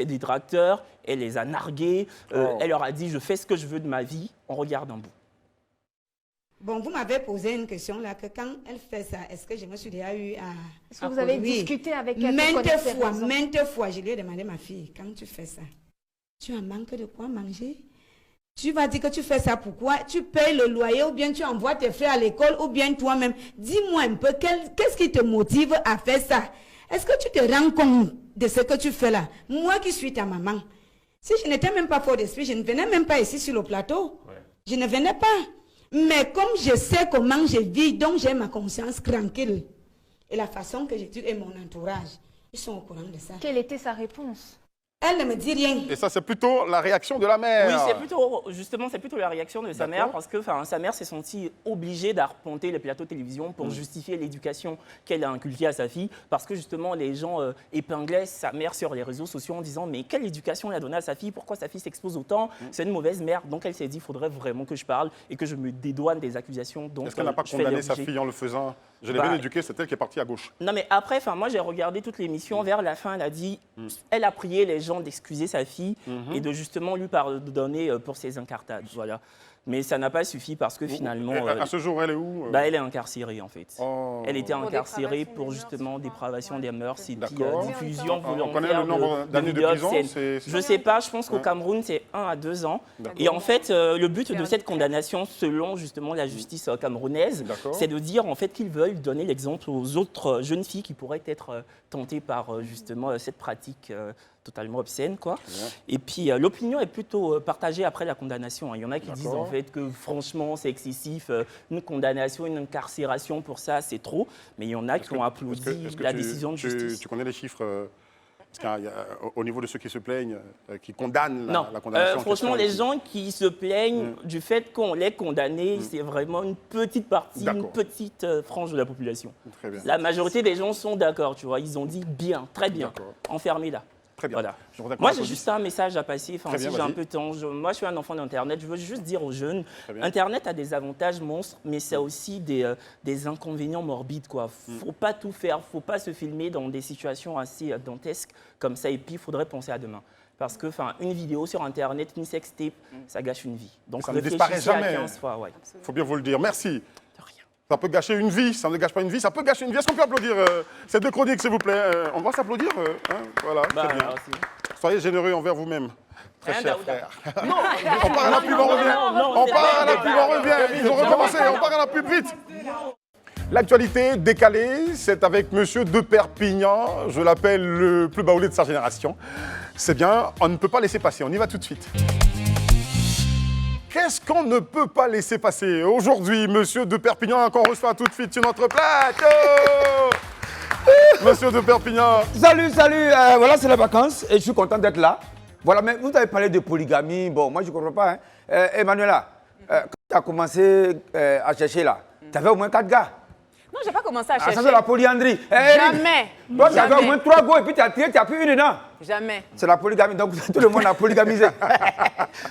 Speaker 3: détracteurs, elle les a nargués, elle leur a dit « je fais ce que je veux de ma vie », on regarde un bout.
Speaker 16: Bon, vous m'avez posé une question là, que quand elle fait ça, est-ce que je me suis déjà eu à...
Speaker 2: Est-ce que vous avez discuté avec elle?
Speaker 16: Maintes fois, je lui ai demandé, ma fille, quand tu fais ça, tu as manque de quoi manger? Tu vas dire que tu fais ça pourquoi? Tu payes le loyer ou bien tu envoies tes frères à l'école ou bien toi-même. Dis-moi un peu, qu'est-ce qui te motive à faire ça? Est-ce que tu te rends compte de ce que tu fais là? Moi qui suis ta maman, si je n'étais même pas fort d'esprit, je ne venais même pas ici sur le plateau. Ouais. Je ne venais pas. Mais comme je sais comment je vis, donc j'ai ma conscience tranquille. Et la façon que je tue et mon entourage, ils sont au courant de ça.
Speaker 2: Quelle était sa réponse?
Speaker 16: Elle ne me dit rien.
Speaker 1: Et ça, c'est plutôt la réaction de la mère.
Speaker 3: Oui, c'est plutôt la réaction de sa mère parce que sa mère s'est sentie obligée d'arpenter les plateaux de télévision pour justifier l'éducation qu'elle a inculquée à sa fille parce que justement les gens épinglaient sa mère sur les réseaux sociaux en disant mais quelle éducation elle a donnée à sa fille, pourquoi sa fille s'expose autant, c'est une mauvaise mère. Donc elle s'est dit il faudrait vraiment que je parle et que je me dédouane des accusations.
Speaker 1: Est-ce qu'elle n'a pas condamné sa fille en le faisant? Je l'ai bien éduquée, c'est elle qui est partie à gauche.
Speaker 3: Non mais après, moi j'ai regardé toute l'émission, vers la fin elle a dit, elle a prié les gens d'excuser sa fille et de justement lui pardonner pour ses incartades, voilà. Mais ça n'a pas suffi parce que finalement...
Speaker 1: À ce jour, elle est où?
Speaker 3: Elle est incarcérée en fait. Elle était incarcérée pour justement dépravation des mœurs et puis diffusion volontaire.
Speaker 1: On connaît le nombre d'années de prison?
Speaker 3: Je ne sais pas, je pense qu'au Cameroun c'est 1 à 2 ans. Et en fait, le but de cette condamnation, selon justement la justice camerounaise, c'est de dire en fait qu'ils veulent donner l'exemple aux autres jeunes filles qui pourraient être tentées par justement cette pratique totalement obscène, quoi. Et puis l'opinion est plutôt partagée après la condamnation. Il y en a qui disent en fait que franchement c'est excessif, une condamnation, une incarcération pour ça c'est trop. Mais il y en a qui ont applaudi la décision de justice.
Speaker 1: Tu connais les chiffres au niveau de ceux qui se plaignent, qui condamnent la condamnation?
Speaker 3: Franchement, les gens qui se plaignent du fait qu'on l'ait condamné, c'est vraiment une petite partie, une petite frange de la population.
Speaker 1: Très bien.
Speaker 3: La majorité des gens sont d'accord, tu vois. Ils ont dit bien, très bien, enfermez-la.
Speaker 1: Très bien.
Speaker 3: Voilà. Moi, j'ai juste un message à passer. Si j'ai un peu de temps. Moi, je suis un enfant d'Internet. Je veux juste dire aux jeunes, Internet a des avantages monstres, mais ça a aussi des inconvénients morbides, quoi. Faut pas tout faire. Faut pas se filmer dans des situations assez dantesques comme ça. Et puis, il faudrait penser à demain. Parce que, une vidéo sur Internet, une sextape, ça gâche une vie. Donc,
Speaker 1: ça ne disparaît jamais.
Speaker 3: 15 fois, ouais.
Speaker 1: Faut bien vous le dire. Merci. Ça peut gâcher une vie, ça ne gâche pas une vie, ça peut gâcher une vie. Est-ce qu'on peut applaudir ces 2 chroniques, s'il vous plaît? On va s'applaudir. Voilà, très bien. Soyez généreux envers vous-même, très cher frère.
Speaker 3: Non,
Speaker 1: on part à la pub, on revient. On part à la pub, on revient. Ils ont recommencé, on part à la pub, vite. L'actualité décalée, c'est avec Monsieur de Perpignan. Je l'appelle le plus baoulé de sa génération. C'est bien, on ne peut pas laisser passer. On y va tout de suite. Qu'est-ce qu'on ne peut pas laisser passer? Aujourd'hui, Monsieur de Perpignan, qu'on reçoit tout de suite sur notre plateau. Monsieur de Perpignan.
Speaker 17: Salut, voilà, c'est les vacances et je suis content d'être là. Voilà, mais vous avez parlé de polygamie. Bon, moi, je ne comprends pas. Emmanuela, quand tu as commencé à chercher là, tu avais au moins 4 gars.
Speaker 13: Non, je n'ai pas commencé à chercher.
Speaker 17: Ça, c'est la polyandrie.
Speaker 13: Jamais.
Speaker 17: Toi, tu avais au moins 3 go et puis tu as tiré, tu as pris une dedans.
Speaker 13: Jamais.
Speaker 17: C'est la polygamie, donc tout le monde a polygamisé.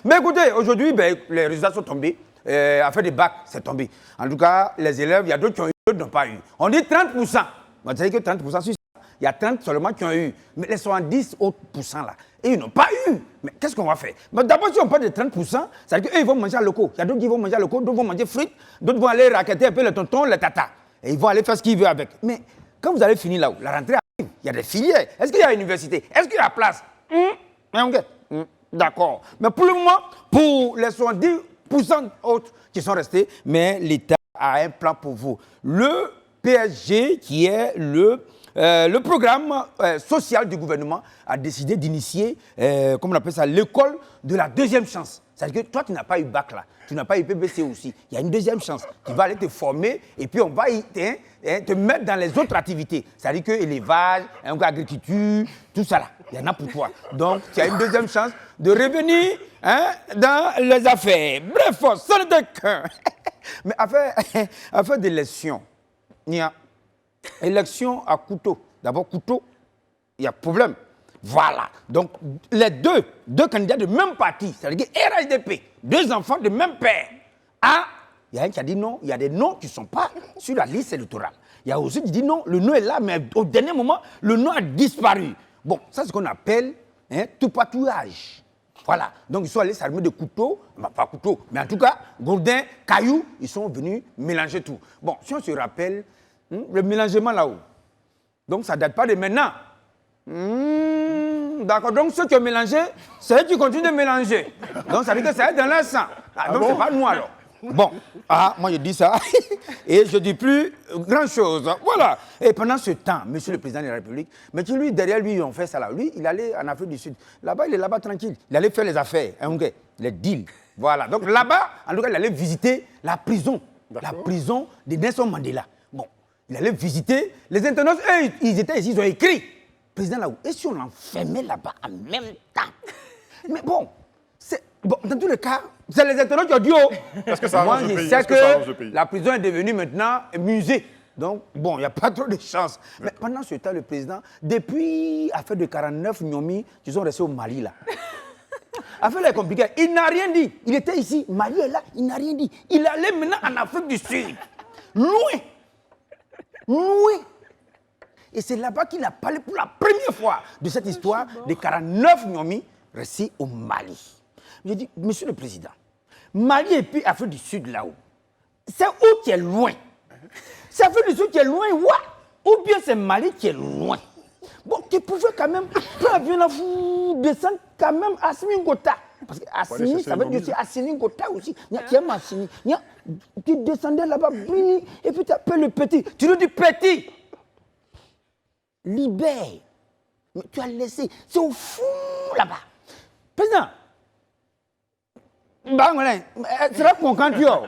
Speaker 17: Mais écoutez, aujourd'hui, les résultats sont tombés. À faire des bacs, c'est tombé. En tout cas, les élèves, il y a d'autres qui ont eu, d'autres n'ont pas eu. On dit 30%. Vous savez que 30% sur ça, il y a 30 seulement qui ont eu. Mais les 70 autres pourcents là, et ils n'ont pas eu. Mais qu'est-ce qu'on va faire? D'abord, si on parle de 30%, ça veut dire qu'eux, ils vont manger à locaux. Il y a d'autres qui vont manger à locaux, d'autres vont manger frites, d'autres vont aller raqueter un peu les tontons, les tatas. Et ils vont aller faire ce qu'ils veulent avec. Mais quand vous allez finir là-haut, la rentrée arrive, il y a des filières. Est-ce qu'il y a une université? Est-ce qu'il y a place? D'accord. Mais pour le moment, pour les 70% autres qui sont restés, mais l'État a un plan pour vous. Le PSG, qui est le programme social du gouvernement, a décidé d'initier, comment on appelle ça, l'école de la deuxième chance. C'est-à-dire que toi, tu n'as pas eu bac là, tu n'as pas eu PBC aussi. Il y a une deuxième chance. Tu vas aller te former et puis on va te mettre dans les autres activités. C'est-à-dire que élevage, agriculture, tout ça là, il y en a pour toi. Donc, tu as une deuxième chance de revenir dans les affaires. Bref, ce n'est qu'un. Mais affaire d'élection, il y a élection à couteau. D'abord, couteau, il y a problème. Voilà. Donc, les deux candidats de même parti, c'est-à-dire RHDP, deux enfants de même père. Ah, il y a un qui a dit non, il y a des noms qui ne sont pas sur la liste électorale. Il y a aussi qui dit non, le nom est là, mais au dernier moment, le nom a disparu. Bon, ça c'est ce qu'on appelle tout patouillage. Voilà. Donc, ils sont allés s'armer de couteaux, pas couteau, mais en tout cas, gourdins, cailloux, ils sont venus mélanger tout. Bon, si on se rappelle, le mélangement là-haut, donc ça ne date pas de maintenant. D'accord, donc ceux qui ont mélangé, c'est eux qui continuent de mélanger. Donc ça veut dire que ça est dans leur sang. Donc c'est pas nous alors. Bon, moi je dis ça et je dis plus grand chose. Voilà. Et pendant ce temps, monsieur le président de la République, mais qui lui, derrière lui, ils ont fait ça là. Lui, il allait en Afrique du Sud. Là-bas, il est là-bas tranquille. Il allait faire les affaires, les deals. Voilà. Donc là-bas, en tout cas, il allait visiter la prison. La prison de Nelson Mandela. Bon, il allait visiter. Les internautes, eux, ils étaient ici, ils ont écrit. Président là-haut, et si on l'enfermait là-bas en même temps? Mais bon, dans tous les cas, c'est les internautes qui ont dit
Speaker 1: Est-ce que ça
Speaker 17: moi,
Speaker 1: arrange le
Speaker 17: je
Speaker 1: pays?
Speaker 17: sais que la prison est devenue maintenant un musée. Donc, bon, il n'y a pas trop de chance. Mais pendant ce temps, le président, depuis l'affaire de 49 Nyomi, ils sont restés au Mali là. L'affaire est compliquée. Il n'a rien dit. Il était ici, Mali est là, il n'a rien dit. Il allait maintenant en Afrique du Sud. Loin. Et c'est là-bas qu'il a parlé pour la première fois de cette histoire de 49 Nyomi restés au Mali. J'ai dit, monsieur le président, Mali et puis Afrique du Sud là-haut, c'est où qui est loin? C'est Afrique du Sud qui est loin, ou bien c'est Mali qui est loin? Bon, tu pouvais quand même, vous descendre quand même à Assini Ngota. Parce que Assini, ça veut dire aussi Assini Ngota aussi. Tu descendais là-bas, et puis tu appelles le petit. Tu lui dis petit. Libère. Mais tu as laissé. C'est au fond là-bas. Président. C'est là qu'on quand tu as.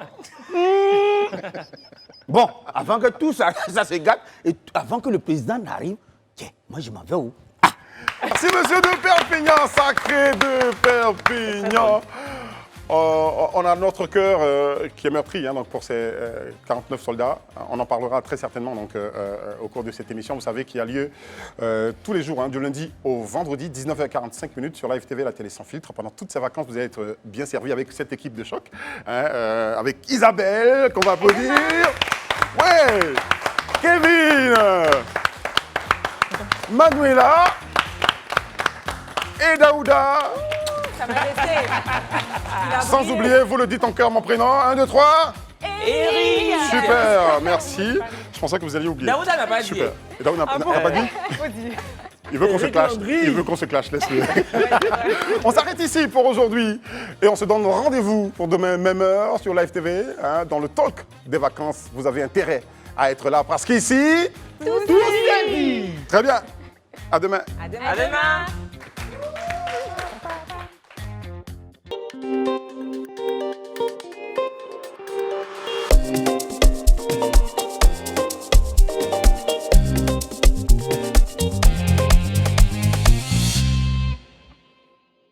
Speaker 17: Bon, avant que tout ça se gâte, et avant que le président n'arrive, tiens, moi je m'en vais où?
Speaker 1: Merci monsieur de Perpignan, sacré de Perpignan. On a notre cœur qui est meurtri donc pour ces 49 soldats. On en parlera très certainement donc, au cours de cette émission. Vous savez qu'il y a lieu tous les jours, du lundi au vendredi, 19h45 sur Live TV, la télé sans filtre. Pendant toutes ces vacances, vous allez être bien servi avec cette équipe de choc. Avec Isabelle, qu'on va applaudir. Ouais, Kevin, Manuela et Daouda.
Speaker 2: Ça m'a laissé.
Speaker 1: Sans oublier, vous le dites en cœur, mon prénom. 1, 2, 3.
Speaker 2: Eric.
Speaker 1: Super, merci. Je pensais que vous alliez oublier.
Speaker 3: Daouda n'a pas dit.
Speaker 1: Super. Et Daouda n'a pas dit? Il veut qu'on se clash. Il veut qu'on se clash, laisse-le. On s'arrête ici pour aujourd'hui. Et on se donne rendez-vous pour demain, même heure, sur Live TV, dans le talk des vacances. Vous avez intérêt à être là parce qu'ici,
Speaker 2: tout est dit.
Speaker 1: Très bien. À demain.
Speaker 2: À demain.